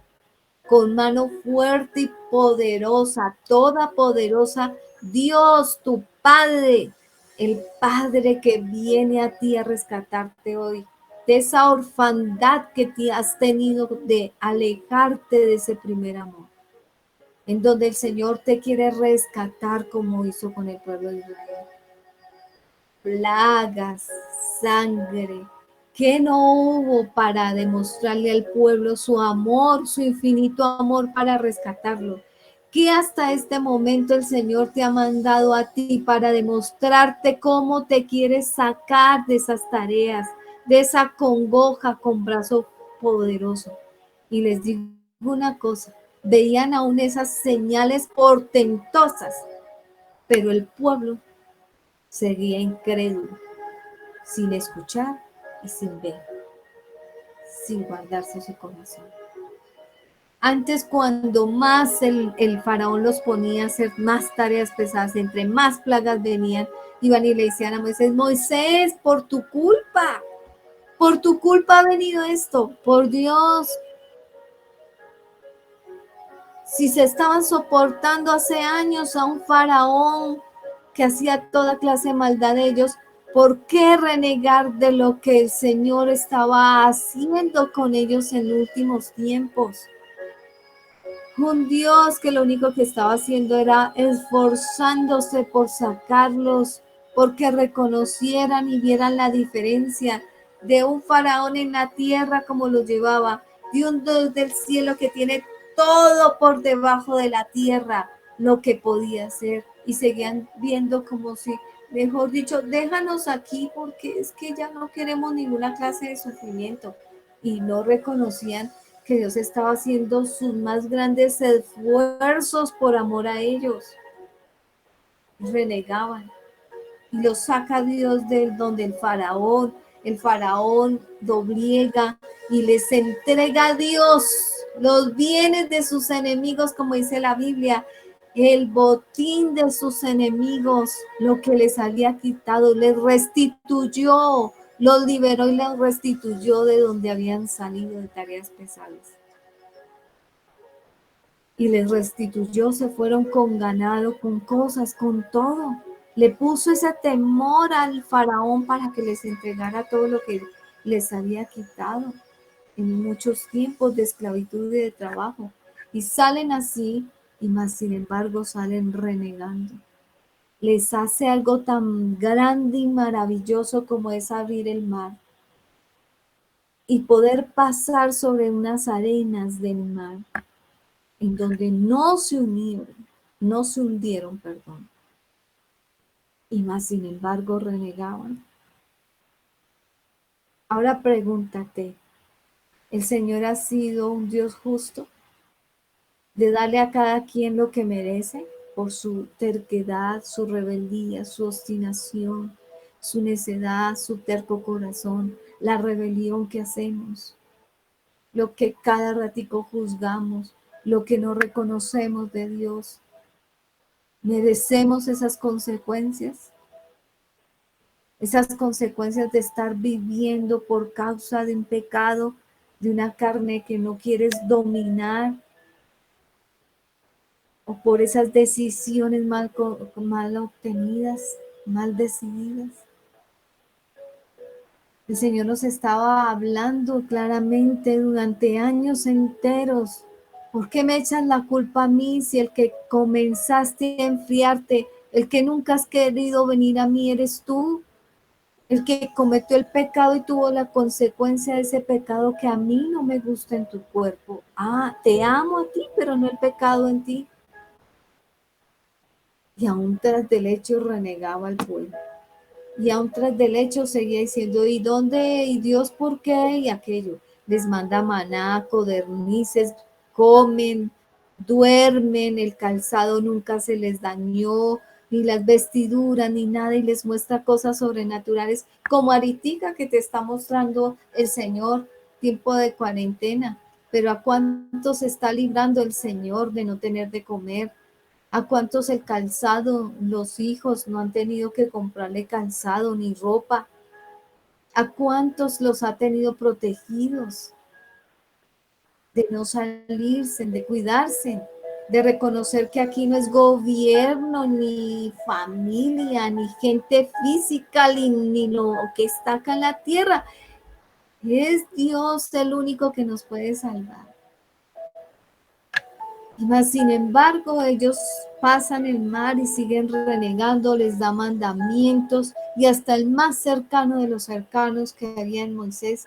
Con mano fuerte y poderosa, toda poderosa, Dios, tu Padre, el Padre que viene a ti a rescatarte hoy de esa orfandad que te has tenido, de alejarte de ese primer amor, en donde el Señor te quiere rescatar como hizo con el pueblo de Israel. Plagas, sangre, que no hubo para demostrarle al pueblo su amor, su infinito amor para rescatarlo. Que hasta este momento el Señor te ha mandado a ti para demostrarte cómo te quiere sacar de esas tareas, de esa congoja con brazo poderoso. Y les digo una cosa, veían aún esas señales portentosas, pero el pueblo seguía incrédulo, sin escuchar y sin ver, sin guardarse su corazón. Antes, cuando más el faraón los ponía a hacer más tareas pesadas, entre más plagas venían, iban y le decían a Moisés, Moisés, por tu culpa ha venido esto, por Dios. Si se estaban soportando hace años a un faraón que hacía toda clase de maldad de ellos, ¿por qué renegar de lo que el Señor estaba haciendo con ellos en últimos tiempos? Un Dios que lo único que estaba haciendo era esforzándose por sacarlos, porque reconocieran y vieran la diferencia de un faraón en la tierra como lo llevaba, de un Dios del cielo que tiene todo por debajo de la tierra, lo que podía hacer. Y seguían viendo como si, mejor dicho, déjanos aquí porque es que ya no queremos ninguna clase de sufrimiento. Y no reconocían que Dios estaba haciendo sus más grandes esfuerzos por amor a ellos. Renegaban y los saca Dios del donde el faraón dobliega y les entrega a Dios los bienes de sus enemigos, como dice la Biblia, el botín de sus enemigos, lo que les había quitado, les restituyó, los liberó y les restituyó de donde habían salido de tareas pesadas. Y les restituyó, se fueron con ganado, con cosas, con todo. Le puso ese temor al faraón para que les entregara todo lo que les había quitado en muchos tiempos de esclavitud y de trabajo. Y salen así, y más sin embargo salen renegando. Les hace algo tan grande y maravilloso como es abrir el mar y poder pasar sobre unas arenas del mar en donde no se hundieron, perdón, y más sin embargo renegaban. Ahora pregúntate, ¿el Señor ha sido un Dios justo de darle a cada quien lo que merece por su terquedad, su rebeldía, su obstinación, su necedad, su terco corazón, la rebelión que hacemos, lo que cada ratico juzgamos, lo que no reconocemos de Dios? ¿Merecemos esas consecuencias? Esas consecuencias de estar viviendo por causa de un pecado, de una carne que no quieres dominar, o por esas decisiones mal obtenidas, mal decididas. El Señor nos estaba hablando claramente durante años enteros. ¿Por qué me echan la culpa a mí si el que comenzaste a enfriarte, el que nunca has querido venir a mí eres tú? El que cometió el pecado y tuvo la consecuencia de ese pecado que a mí no me gusta en tu cuerpo. Ah, te amo a ti, pero no el pecado en ti. Y aún tras del hecho renegaba el pueblo. Y aún tras del hecho seguía diciendo, ¿y dónde? ¿Y Dios por qué? Y aquello. Les manda maná, codornices, comen, duermen, el calzado nunca se les dañó, ni las vestiduras, ni nada, y les muestra cosas sobrenaturales, como ahorita que te está mostrando el Señor, tiempo de cuarentena. Pero ¿a cuántos está librando el Señor de no tener de comer? ¿A cuántos el calzado, los hijos no han tenido que comprarle calzado ni ropa? ¿A cuántos los ha tenido protegidos de no salirse, de cuidarse, de reconocer que aquí no es gobierno, ni familia, ni gente física, ni lo que está acá en la tierra? Es Dios el único que nos puede salvar. Mas, sin embargo, ellos pasan el mar y siguen renegando, les da mandamientos y hasta el más cercano de los cercanos que había en Moisés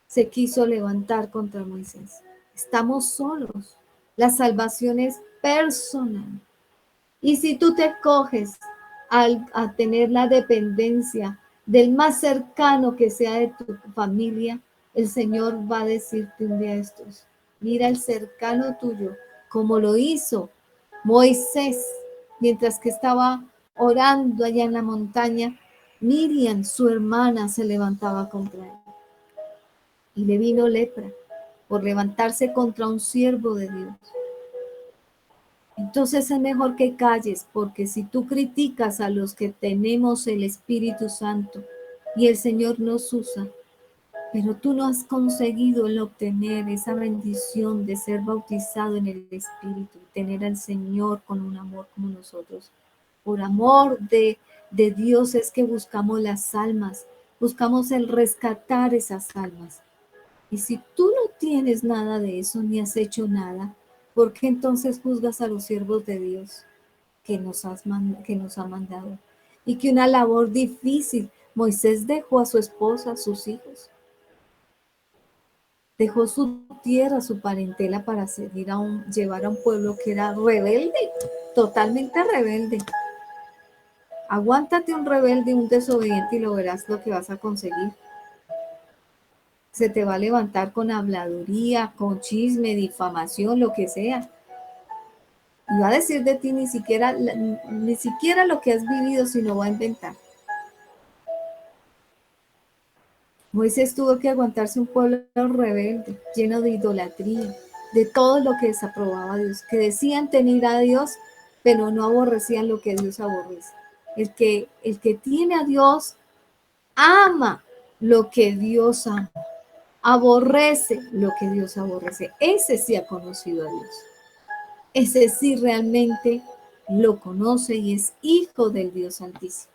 se quiso levantar contra Moisés. Estamos solos. La salvación es personal. Y si tú te coges a tener la dependencia del más cercano que sea de tu familia, el Señor va a decirte un día de estos, mira el cercano tuyo, como lo hizo Moisés, mientras que estaba orando allá en la montaña, Miriam, su hermana, se levantaba contra él. Y le vino lepra por levantarse contra un siervo de Dios. Entonces es mejor que calles, porque si tú criticas a los que tenemos el Espíritu Santo y el Señor nos usa, pero tú no has conseguido el obtener esa bendición de ser bautizado en el Espíritu, tener al Señor con un amor como nosotros. Por amor de Dios es que buscamos las almas, buscamos el rescatar esas almas. Y si tú no tienes nada de eso, ni has hecho nada, ¿Por qué entonces juzgas a los siervos de Dios que nos ha mandado? Y que una labor difícil, Moisés dejó a su esposa, a sus hijos, dejó su tierra, su parentela para seguir llevar a un pueblo que era rebelde, totalmente rebelde. Aguántate un rebelde, un desobediente y lo verás lo que vas a conseguir. Se te va a levantar con habladuría, con chisme, difamación, lo que sea. Y va a decir de ti ni siquiera lo que has vivido, sino va a inventar. Moisés tuvo que aguantarse un pueblo rebelde, lleno de idolatría, de todo lo que desaprobaba a Dios, que decían tener a Dios, pero no aborrecían lo que Dios aborrece. El que tiene a Dios ama lo que Dios ama, aborrece lo que Dios aborrece. Ese sí ha conocido a Dios. Ese sí realmente lo conoce y es hijo del Dios Altísimo.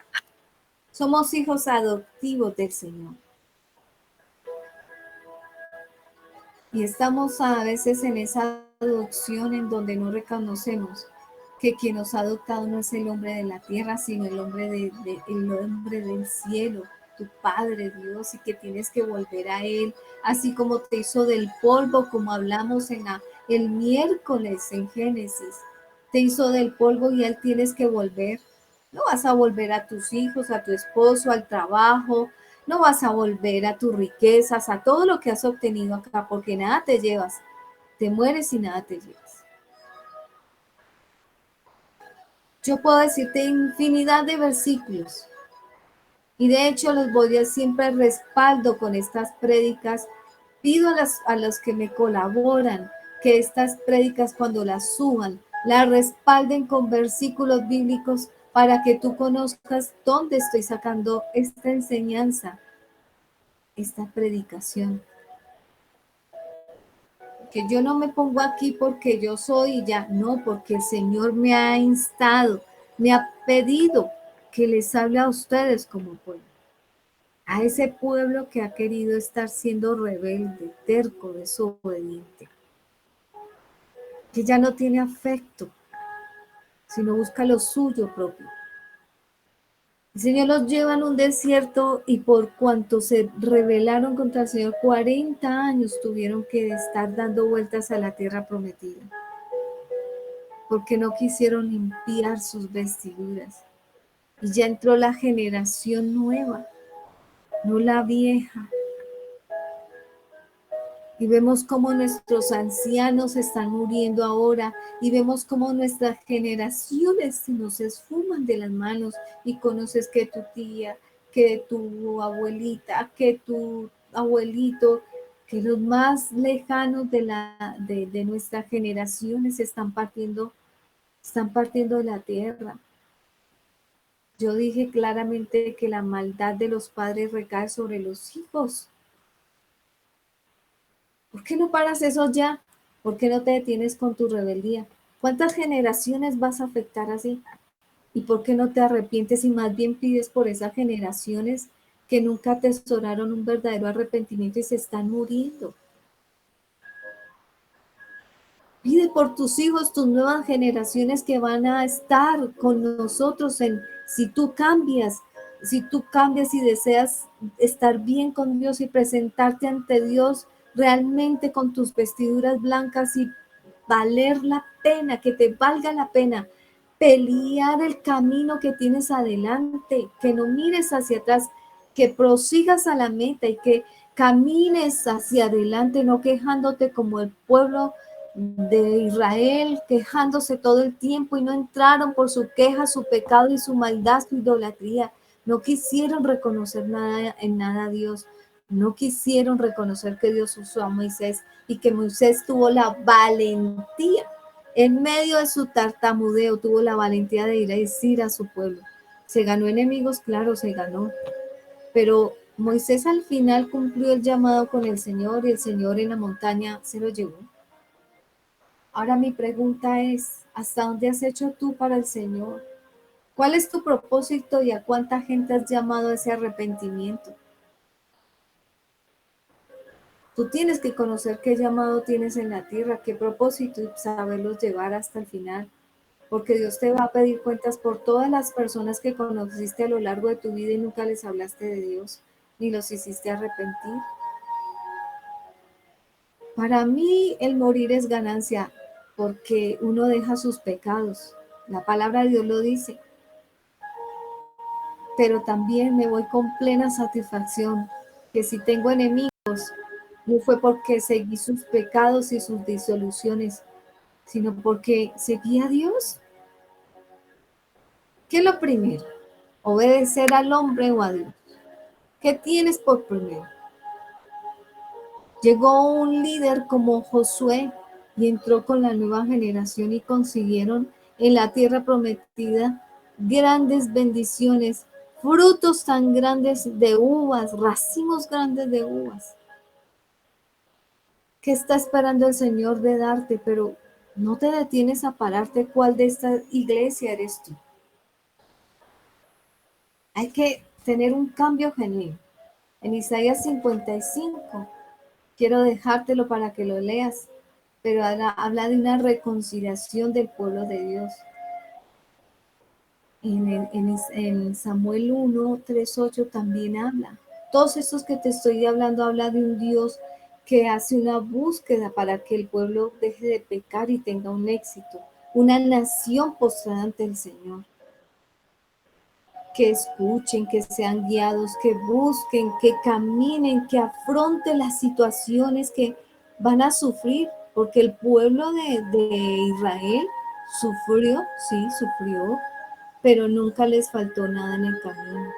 Somos hijos adoptivos del Señor. Y estamos a veces en esa adopción en donde no reconocemos que quien nos ha adoptado no es el hombre de la tierra, sino el hombre, el hombre del cielo, tu Padre Dios, y que tienes que volver a Él, así como te hizo del polvo, como hablamos el miércoles en Génesis. Te hizo del polvo y a Él tienes que volver. No vas a volver a tus hijos, a tu esposo, al trabajo, no vas a volver a tus riquezas, a todo lo que has obtenido acá, porque nada te llevas. Te mueres y nada te llevas. Yo puedo decirte infinidad de versículos y de hecho los voy a siempre respaldo con estas prédicas. Pido a los que me colaboran que estas prédicas cuando las suban, las respalden con versículos bíblicos para que tú conozcas dónde estoy sacando esta enseñanza, esta predicación. Que yo no me pongo aquí porque yo soy y ya, no, porque el Señor me ha instado, me ha pedido que les hable a ustedes como pueblo, a ese pueblo que ha querido estar siendo rebelde, terco, desobediente, que ya no tiene afecto, sino busca lo suyo propio. El Señor los lleva en un desierto y por cuanto se rebelaron contra el Señor, 40 años tuvieron que estar dando vueltas a la tierra prometida, porque no quisieron limpiar sus vestiduras. Y ya entró la generación nueva, no la vieja. Y vemos cómo nuestros ancianos están muriendo ahora y vemos cómo nuestras generaciones se nos esfuman de las manos y conoces que tu tía, que tu abuelita, que tu abuelito, que los más lejanos de nuestras generaciones están partiendo de la tierra. Yo dije claramente que la maldad de los padres recae sobre los hijos. ¿Por qué no paras eso ya? ¿Por qué no te detienes con tu rebeldía? ¿Cuántas generaciones vas a afectar así? ¿Y por qué no te arrepientes y más bien pides por esas generaciones que nunca atesoraron un verdadero arrepentimiento y se están muriendo? Pide por tus hijos, tus nuevas generaciones que van a estar con nosotros si tú cambias y deseas estar bien con Dios y presentarte ante Dios realmente con tus vestiduras blancas y valer la pena, que te valga la pena pelear el camino que tienes adelante, que no mires hacia atrás, que prosigas a la meta y que camines hacia adelante, no quejándote como el pueblo de Israel, quejándose todo el tiempo y no entraron por su queja, su pecado y su maldad, su idolatría. No quisieron reconocer nada en nada a Dios. No quisieron reconocer que Dios usó a Moisés y que Moisés tuvo la valentía, en medio de su tartamudeo, tuvo la valentía de ir a decir a su pueblo. Se ganó enemigos, claro, se ganó, pero Moisés al final cumplió el llamado con el Señor y el Señor en la montaña se lo llevó. Ahora mi pregunta es, ¿hasta dónde has hecho tú para el Señor? ¿Cuál es tu propósito y a cuánta gente has llamado a ese arrepentimiento? Tú tienes que conocer qué llamado tienes en la tierra, qué propósito y saberlos llevar hasta el final. Porque Dios te va a pedir cuentas por todas las personas que conociste a lo largo de tu vida y nunca les hablaste de Dios, ni los hiciste arrepentir. Para mí el morir es ganancia, porque uno deja sus pecados. La palabra de Dios lo dice. Pero también me voy con plena satisfacción, que si tengo enemigos, no fue porque seguí sus pecados y sus disoluciones, sino porque seguí a Dios. ¿Qué es lo primero? Obedecer al hombre o a Dios. ¿Qué tienes por primero? Llegó un líder como Josué y entró con la nueva generación y consiguieron en la tierra prometida grandes bendiciones, frutos tan grandes de uvas, racimos grandes de uvas. ¿Qué está esperando el Señor de darte? Pero no te detienes a pararte cuál de esta iglesia eres tú. Hay que tener un cambio genuino. En Isaías 55, quiero dejártelo para que lo leas, pero habla de una reconciliación del pueblo de Dios. En Samuel 1, 3, 8 también habla. Todos estos que te estoy hablando habla de un Dios que hace una búsqueda para que el pueblo deje de pecar y tenga un éxito. Una nación postrada ante el Señor. Que escuchen, que sean guiados, que busquen, que caminen, que afronten las situaciones que van a sufrir, porque el pueblo de Israel sufrió, sí, sufrió, pero nunca les faltó nada en el camino.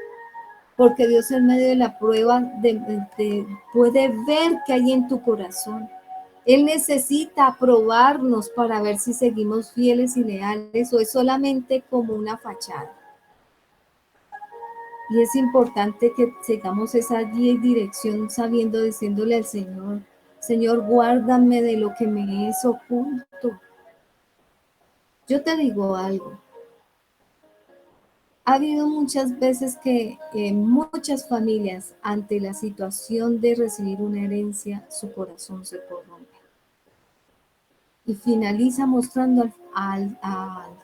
Porque Dios en medio de la prueba puede ver qué hay en tu corazón. Él necesita probarnos para ver si seguimos fieles y leales o es solamente como una fachada. Y es importante que sigamos esa guía y dirección sabiendo, diciéndole al Señor, Señor, guárdame de lo que me es oculto. Yo te digo algo. Ha habido muchas veces que muchas familias, ante la situación de recibir una herencia, su corazón se corrompe. Y finaliza mostrando al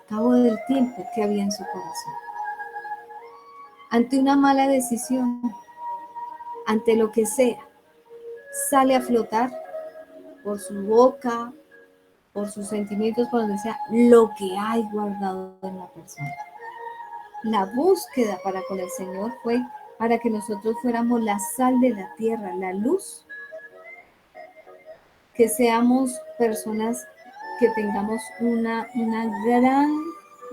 cabo del tiempo que había en su corazón. Ante una mala decisión, ante lo que sea, sale a flotar por su boca, por sus sentimientos, por donde sea, lo que hay guardado en la persona. La búsqueda para con el Señor fue para que nosotros fuéramos la sal de la tierra, la luz, que seamos personas que tengamos una gran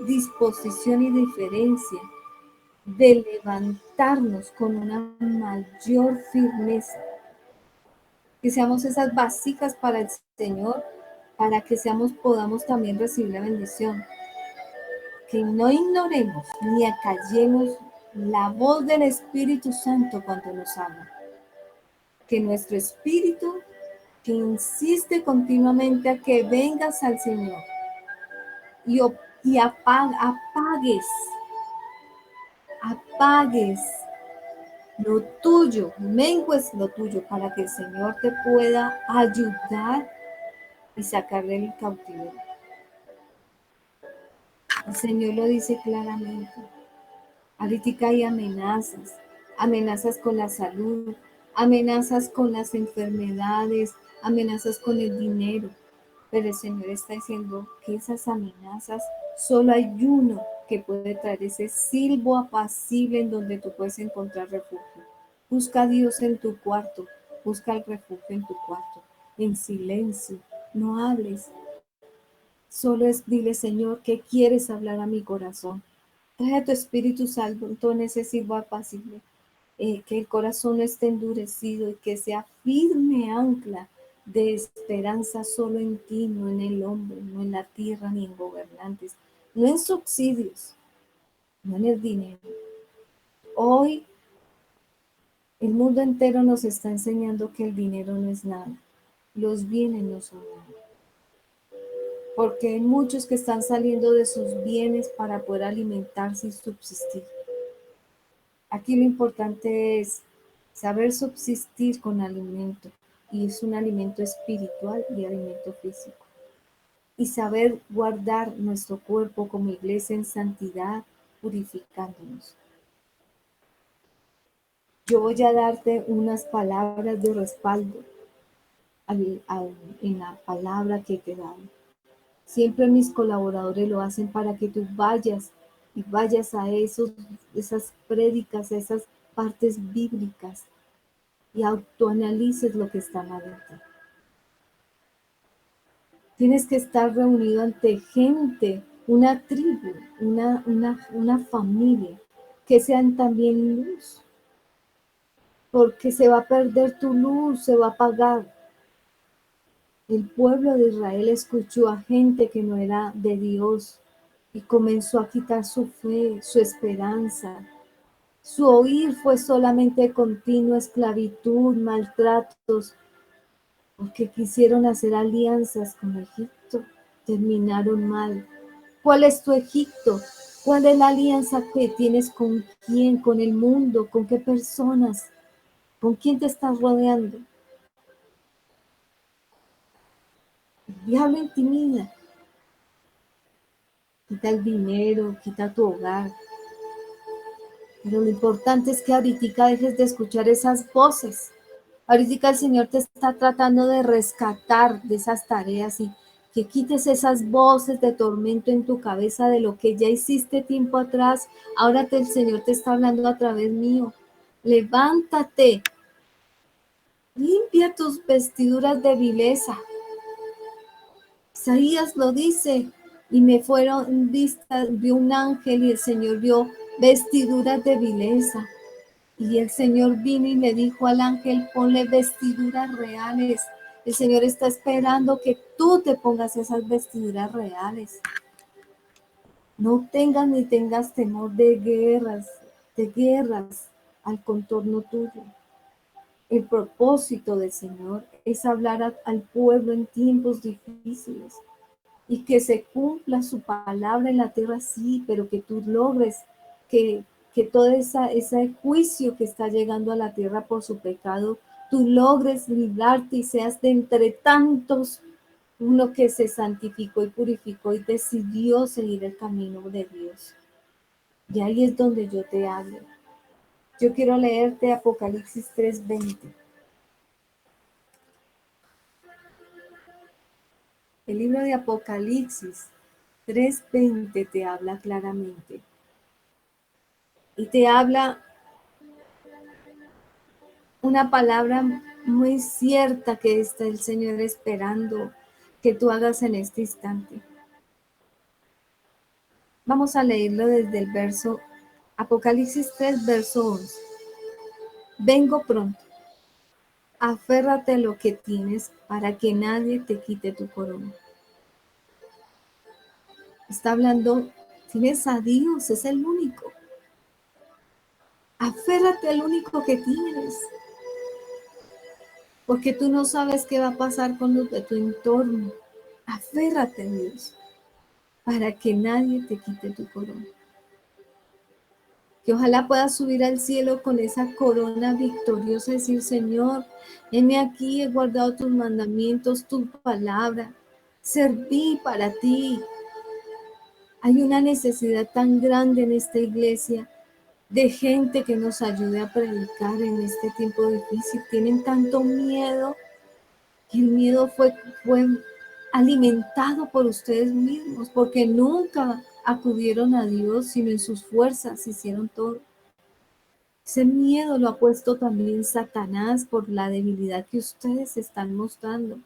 disposición y diferencia de levantarnos con una mayor firmeza, que seamos esas vasijas para el Señor, para que podamos también recibir la bendición. Que no ignoremos ni acallemos la voz del Espíritu Santo cuando nos habla. Que nuestro espíritu, que insiste continuamente a que vengas al Señor y apagues lo tuyo, mengues lo tuyo para que el Señor te pueda ayudar y sacar del cautiverio. El Señor lo dice claramente. Ahorita hay amenazas con la salud, amenazas con las enfermedades, amenazas con el dinero. Pero el Señor está diciendo que esas amenazas, solo hay uno que puede traer ese silbo apacible en donde tú puedes encontrar refugio. Busca a Dios en tu cuarto, busca el refugio en tu cuarto, en silencio, no hables. Solo dile, Señor, ¿qué quieres hablar a mi corazón? Trae a tu Espíritu Santo en ese silbo apacible, que el corazón no esté endurecido y que sea firme ancla de esperanza solo en ti, no en el hombre, no en la tierra ni en gobernantes, no en subsidios, no en el dinero. Hoy el mundo entero nos está enseñando que el dinero no es nada, los bienes no son nada. Porque hay muchos que están saliendo de sus bienes para poder alimentarse y subsistir. Aquí lo importante es saber subsistir con alimento, y es un alimento espiritual y alimento físico. Y saber guardar nuestro cuerpo como iglesia en santidad, purificándonos. Yo voy a darte unas palabras de respaldo en la palabra que te dan. Siempre mis colaboradores lo hacen para que tú vayas y vayas a esas prédicas, a esas partes bíblicas y autoanalices lo que está mal en ti. Tienes que estar reunido ante gente, una tribu, una familia, que sean también luz, porque se va a perder tu luz, se va a apagar. El pueblo de Israel escuchó a gente que no era de Dios y comenzó a quitar su fe, su esperanza. Su oír fue solamente continua esclavitud, maltratos, porque quisieron hacer alianzas con Egipto. Terminaron mal. ¿Cuál es tu Egipto? ¿Cuál es la alianza que tienes con quién? ¿Con el mundo? ¿Con qué personas? ¿Con quién te estás rodeando? El diablo intimida. Quita el dinero, quita tu hogar. Pero lo importante es que ahorita dejes de escuchar esas voces. Ahorita el Señor te está tratando de rescatar de esas tareas y que quites esas voces de tormento en tu cabeza de lo que ya hiciste tiempo atrás. Ahora el Señor te está hablando a través mío. Levántate, limpia tus vestiduras de vileza. Isaías lo dice, y me fueron vistas, vio un ángel y el Señor vio vestiduras de vileza. Y el Señor vino y le dijo al ángel, ponle vestiduras reales. El Señor está esperando que tú te pongas esas vestiduras reales. No tengas ni tengas temor de guerras al contorno tuyo. El propósito del Señor es hablar al pueblo en tiempos difíciles y que se cumpla su palabra en la tierra, sí, pero que tú logres que todo ese juicio que está llegando a la tierra por su pecado, tú logres librarte y seas de entre tantos uno que se santificó y purificó y decidió seguir el camino de Dios. Y ahí es donde yo te hablo. Yo quiero leerte Apocalipsis 3:20. El libro de Apocalipsis 3:20 te habla claramente. Y te habla una palabra muy cierta que está el Señor esperando que tú hagas en este instante. Vamos a leerlo desde el verso Apocalipsis 3, verso 11. Vengo pronto. Aférrate a lo que tienes para que nadie te quite tu corona. Está hablando, tienes a Dios, es el único. Aférrate al único que tienes. Porque tú no sabes qué va a pasar con los de tu entorno. Aférrate a Dios para que nadie te quite tu corona. Que ojalá puedas subir al cielo con esa corona victoriosa y decir, Señor, heme aquí, he guardado tus mandamientos, tu palabra, serví para ti. Hay una necesidad tan grande en esta iglesia de gente que nos ayude a predicar en este tiempo difícil. Tienen tanto miedo, que el miedo fue alimentado por ustedes mismos, porque nunca acudieron a Dios, sino en sus fuerzas hicieron todo. Ese miedo lo ha puesto también Satanás por la debilidad que ustedes están mostrando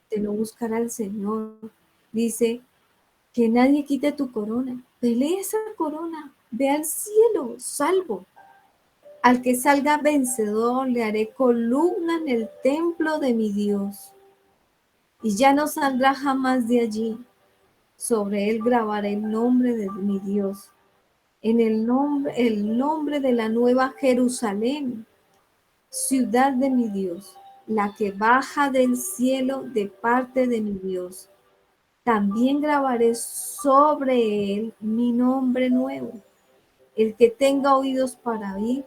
de no buscar al Señor. Dice que nadie quite tu corona. Pelea esa corona. Ve al cielo, salvo. Al que salga vencedor le haré columna en el templo de mi Dios. Y ya no saldrá jamás de allí. Sobre él grabaré el nombre de mi Dios. El nombre de la nueva Jerusalén, ciudad de mi Dios, la que baja del cielo de parte de mi Dios. También grabaré sobre él mi nombre nuevo. El que tenga oídos para oír,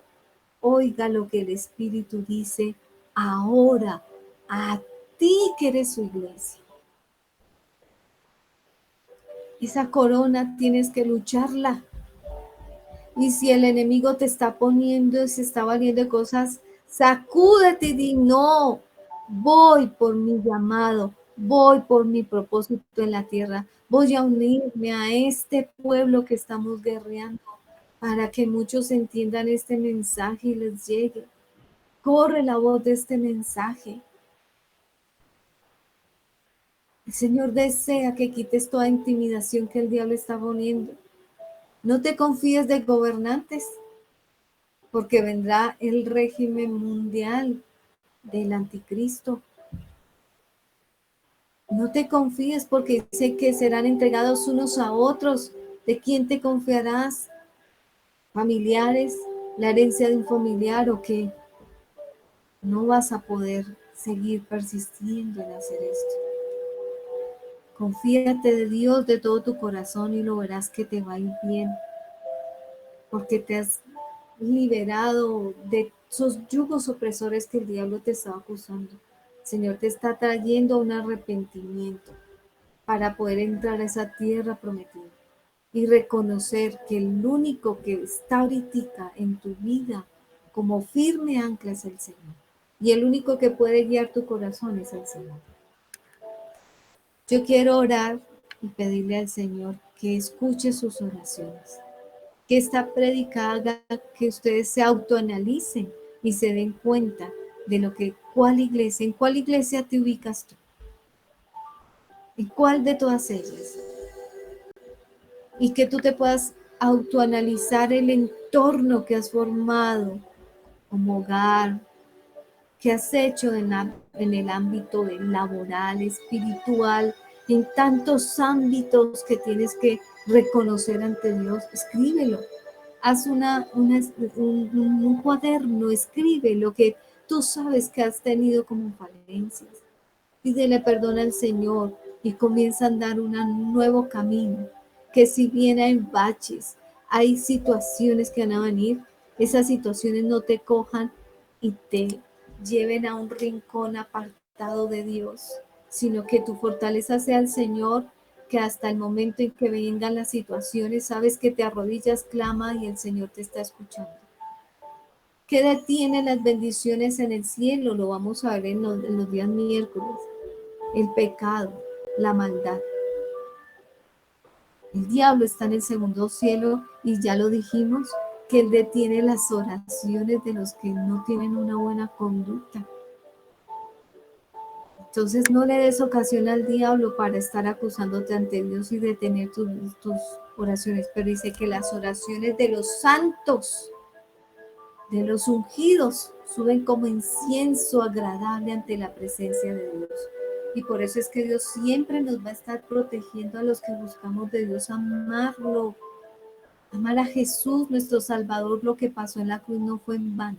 oiga lo que el Espíritu dice ahora a ti que eres su iglesia. Esa corona tienes que lucharla. Y si el enemigo te está poniendo, se está valiendo de cosas, sacúdete y di, no, voy por mi llamado, voy por mi propósito en la tierra, voy a unirme a este pueblo que estamos guerreando para que muchos entiendan este mensaje y les llegue. Corre la voz de este mensaje. El Señor desea que quites toda intimidación que el diablo está poniendo. No te confíes de gobernantes, porque vendrá el régimen mundial del anticristo. No te confíes porque sé que serán entregados unos a otros. ¿De quién te confiarás? ¿Familiares? ¿La herencia de un familiar o qué? No vas a poder seguir persistiendo en hacer esto. Confíate de Dios de todo tu corazón y lo verás que te va a ir bien, porque te has liberado de esos yugos opresores que el diablo te estaba acusando. El Señor te está trayendo un arrepentimiento para poder entrar a esa tierra prometida y reconocer que el único que está ahorita en tu vida como firme ancla es el Señor. Y el único que puede guiar tu corazón es el Señor. Yo quiero orar y pedirle al Señor que escuche sus oraciones, que esta prédica haga que ustedes se autoanalicen y se den cuenta de lo que, en cuál iglesia te ubicas tú, en cuál de todas ellas, y que tú te puedas autoanalizar el entorno que has formado como hogar, que has hecho en el ámbito laboral, espiritual, en tantos ámbitos que tienes que reconocer ante Dios. Escríbelo. Haz un cuaderno, escribe lo que tú sabes que has tenido como falencias. Pídele perdón al Señor y comienza a andar un nuevo camino. Que si bien hay baches, hay situaciones que van a venir, esas situaciones no te cojan y te lleven a un rincón apartado de Dios, sino que tu fortaleza sea el Señor, que hasta el momento en que vengan las situaciones, sabes que te arrodillas, clama y el Señor te está escuchando. ¿Qué detiene las bendiciones en el cielo? Lo vamos a ver en los días miércoles. El pecado, la maldad. El diablo está en el segundo cielo y ya lo dijimos, que él detiene las oraciones de los que no tienen una buena conducta. Entonces no le des ocasión al diablo para estar acusándote ante Dios y detener tus oraciones, pero dice que las oraciones de los santos, de los ungidos, suben como incienso agradable ante la presencia de Dios. Y por eso es que Dios siempre nos va a estar protegiendo a los que buscamos de Dios, amarlo, amar a Jesús, nuestro Salvador. Lo que pasó en la cruz no fue en vano.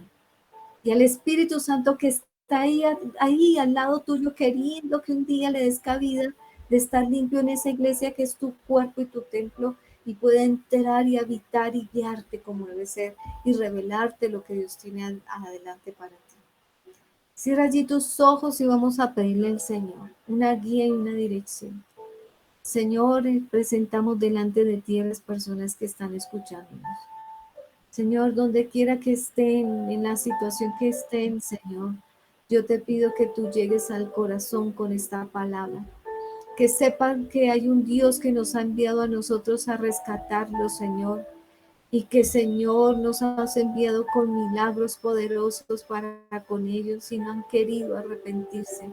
Y al Espíritu Santo que está ahí al lado tuyo, queriendo que un día le des cabida de estar limpio en esa iglesia que es tu cuerpo y tu templo, y pueda entrar y habitar y guiarte como debe ser y revelarte lo que Dios tiene adelante para ti. Cierra allí tus ojos y vamos a pedirle al Señor una guía y una dirección. Señor, presentamos delante de ti a las personas que están escuchándonos. Señor, donde quiera que estén, en la situación que estén, Señor, yo te pido que tú llegues al corazón con esta palabra. Que sepan que hay un Dios que nos ha enviado a nosotros a rescatarlos, Señor. Y que, Señor, nos has enviado con milagros poderosos para con ellos y no han querido arrepentirse.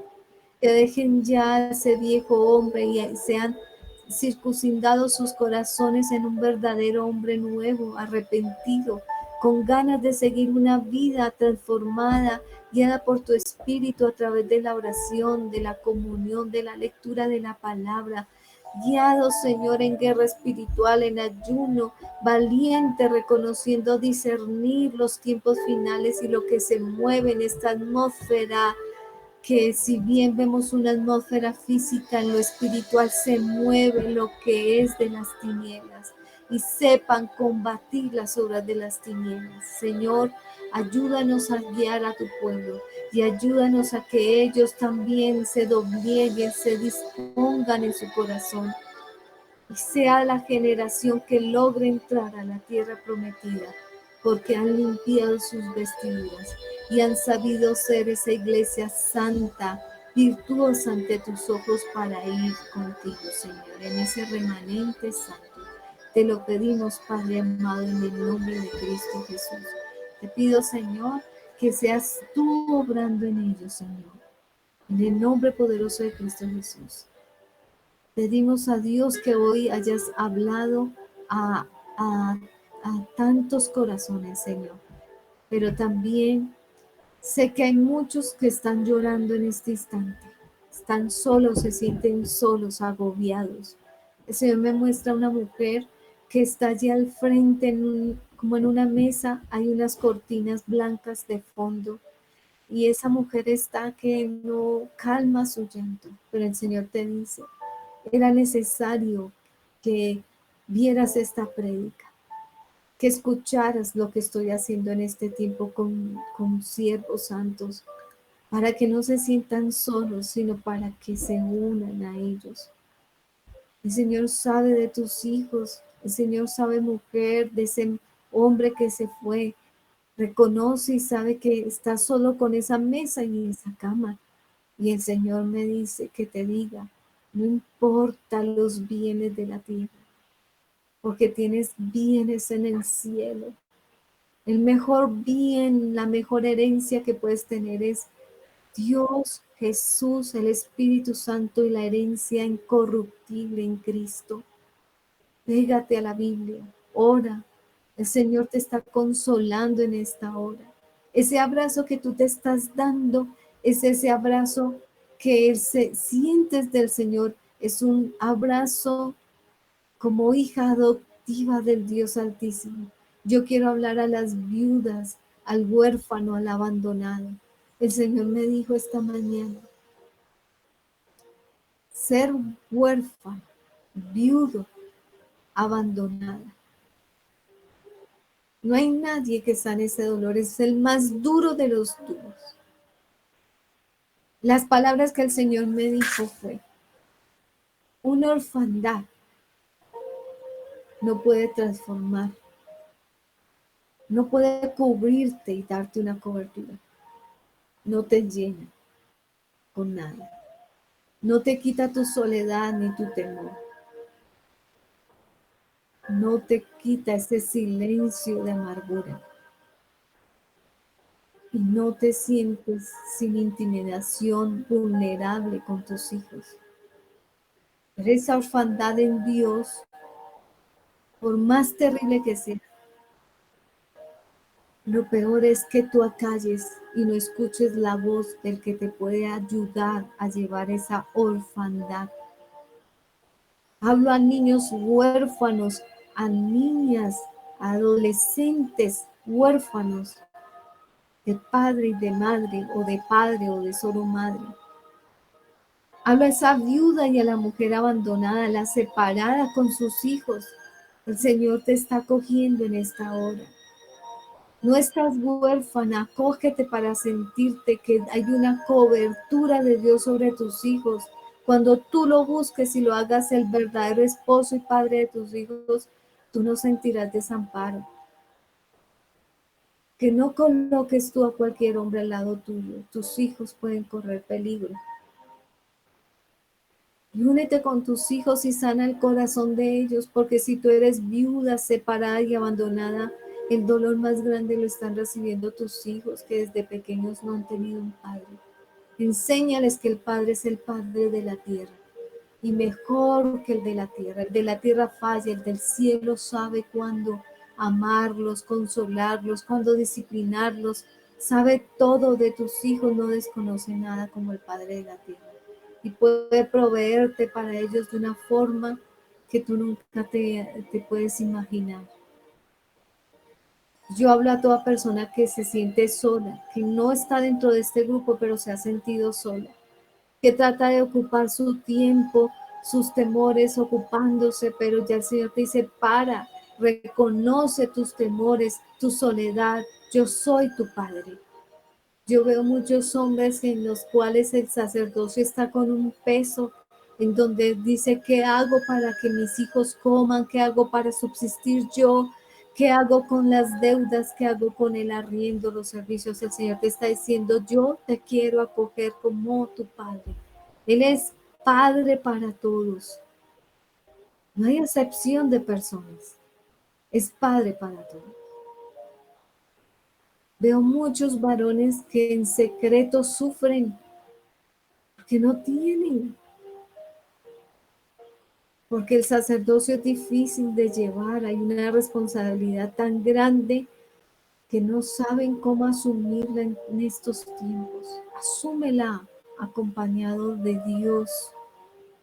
Que dejen ya ese viejo hombre y sean circuncidados sus corazones en un verdadero hombre nuevo, arrepentido, con ganas de seguir una vida transformada, guiada por tu espíritu a través de la oración, de la comunión, de la lectura de la palabra. Guiado, Señor, en guerra espiritual, en ayuno, valiente, reconociendo, discernir los tiempos finales y lo que se mueve en esta atmósfera, que si bien vemos una atmósfera física, en lo espiritual se mueve lo que es de las tinieblas. y sepan combatir las obras de las tinieblas. Señor, ayúdanos a guiar a tu pueblo y ayúdanos a que ellos también se dobleguen, se dispongan en su corazón y sea la generación que logre entrar a la tierra prometida, porque han limpiado sus vestiduras y han sabido ser esa iglesia santa, virtuosa ante tus ojos para ir contigo, Señor, en ese remanente santo. Te lo pedimos, Padre amado, en el nombre de Cristo Jesús. Te pido, Señor, que seas tú obrando en ellos, Señor, en el nombre poderoso de Cristo Jesús. Pedimos a Dios que hoy hayas hablado a, a, a tantos corazones, Señor. Pero también sé que hay muchos que están llorando en este instante. Están solos, se sienten solos, agobiados. El Señor me muestra una mujer que está allí al frente, como en una mesa, hay unas cortinas blancas de fondo. Y esa mujer está que no calma su llanto. Pero el Señor te dice, era necesario que vieras esta prédica, que escucharas lo que estoy haciendo en este tiempo con siervos santos, para que no se sientan solos, sino para que se unan a ellos. El Señor sabe de tus hijos, el Señor sabe, mujer, de ese hombre que se fue, reconoce y sabe que está solo con esa mesa y esa cama. Y el Señor me dice que te diga, no importa los bienes de la tierra, porque tienes bienes en el cielo. El mejor bien, la mejor herencia que puedes tener es Dios, Jesús, el Espíritu Santo y la herencia incorruptible en Cristo. Pégate a la Biblia, ora. El Señor te está consolando en esta hora. Ese abrazo que tú te estás dando es ese abrazo que sientes del Señor. Es un abrazo como hija adoptiva del Dios Altísimo. Yo quiero hablar a las viudas, al huérfano, al abandonado. El Señor me dijo esta mañana, ser huérfano, viudo, abandonada. No hay nadie que sane ese dolor, es el más duro de los duros. Las palabras que el Señor me dijo fue, una orfandad no puede transformar, no puede cubrirte y darte una cobertura. No te llena con nada. No te quita tu soledad ni tu temor. No te quita ese silencio de amargura. Y no te sientes sin intimidación, vulnerable con tus hijos. Pero esa orfandad en Dios, por más terrible que sea, lo peor es que tú acalles y no escuches la voz del que te puede ayudar a llevar esa orfandad. Hablo a niños huérfanos, a niñas, a adolescentes huérfanos de padre y de madre, o de padre o de solo madre. Hablo a esa viuda y a la mujer abandonada, la separada con sus hijos. El Señor te está acogiendo en esta hora. No estás huérfana, acógete para sentirte que hay una cobertura de Dios sobre tus hijos. Cuando tú lo busques y lo hagas el verdadero esposo y padre de tus hijos, tú no sentirás desamparo. Que no coloques tú a cualquier hombre al lado tuyo. Tus hijos pueden correr peligro. Y únete con tus hijos y sana el corazón de ellos, porque si tú eres viuda, separada y abandonada, el dolor más grande lo están recibiendo tus hijos que desde pequeños no han tenido un padre. Enséñales que el Padre es el Padre de la tierra y mejor que el de la tierra. El de la tierra falla, el del cielo sabe cuándo amarlos, consolarlos, cuándo disciplinarlos. Sabe todo de tus hijos, no desconoce nada como el Padre de la tierra. Y puede proveerte para ellos de una forma que tú nunca te puedes imaginar. Yo hablo a toda persona que se siente sola, que no está dentro de este grupo, pero se ha sentido sola, que trata de ocupar su tiempo, sus temores ocupándose, pero ya el Señor te dice, para, reconoce tus temores, tu soledad. Yo soy tu Padre. Yo veo muchos hombres en los cuales el sacerdocio está con un peso en donde dice, ¿qué hago para que mis hijos coman? ¿Qué hago para subsistir yo? ¿Qué hago con las deudas? ¿Qué hago con el arriendo, los servicios? El Señor te está diciendo, yo te quiero acoger como tu Padre. Él es Padre para todos. No hay excepción de personas. Es Padre para todos. Veo muchos varones que en secreto sufren porque no tienen, porque el sacerdocio es difícil de llevar, hay una responsabilidad tan grande que no saben cómo asumirla en estos tiempos. Asúmela acompañado de Dios,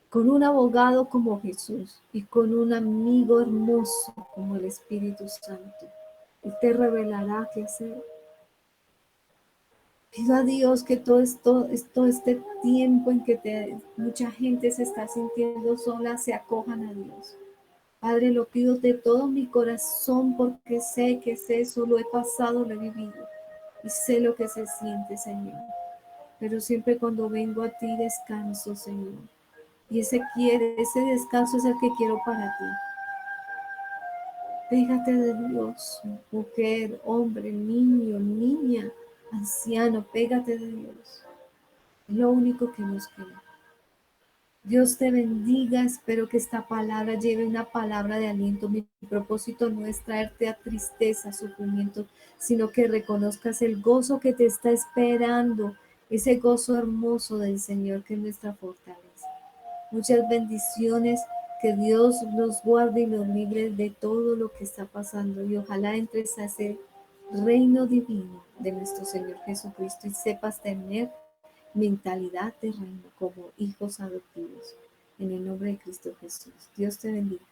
con un abogado como Jesús y con un amigo hermoso como el Espíritu Santo. Él te revelará qué hacer. Pido a Dios que todo este tiempo en que mucha gente se está sintiendo sola, se acojan a Dios. Padre, lo pido de todo mi corazón porque sé que es eso, lo he pasado, lo he vivido y sé lo que se siente, Señor. Pero siempre cuando vengo a ti descanso, Señor. Y ese descanso es el que quiero para ti. Pégate de Dios, mujer, hombre, niño, niña, anciano, pégate de Dios. Es lo único que nos queda. Dios te bendiga, espero que esta palabra lleve una palabra de aliento. Mi propósito no es traerte a tristeza, sufrimiento, sino que reconozcas el gozo que te está esperando, ese gozo hermoso del Señor que es nuestra fortaleza. Muchas bendiciones, que Dios los guarde y los libre de todo lo que está pasando y ojalá entres a ese reino divino de nuestro Señor Jesucristo y sepas tener mentalidad de reino como hijos adoptivos. En el nombre de Cristo Jesús. Dios te bendiga.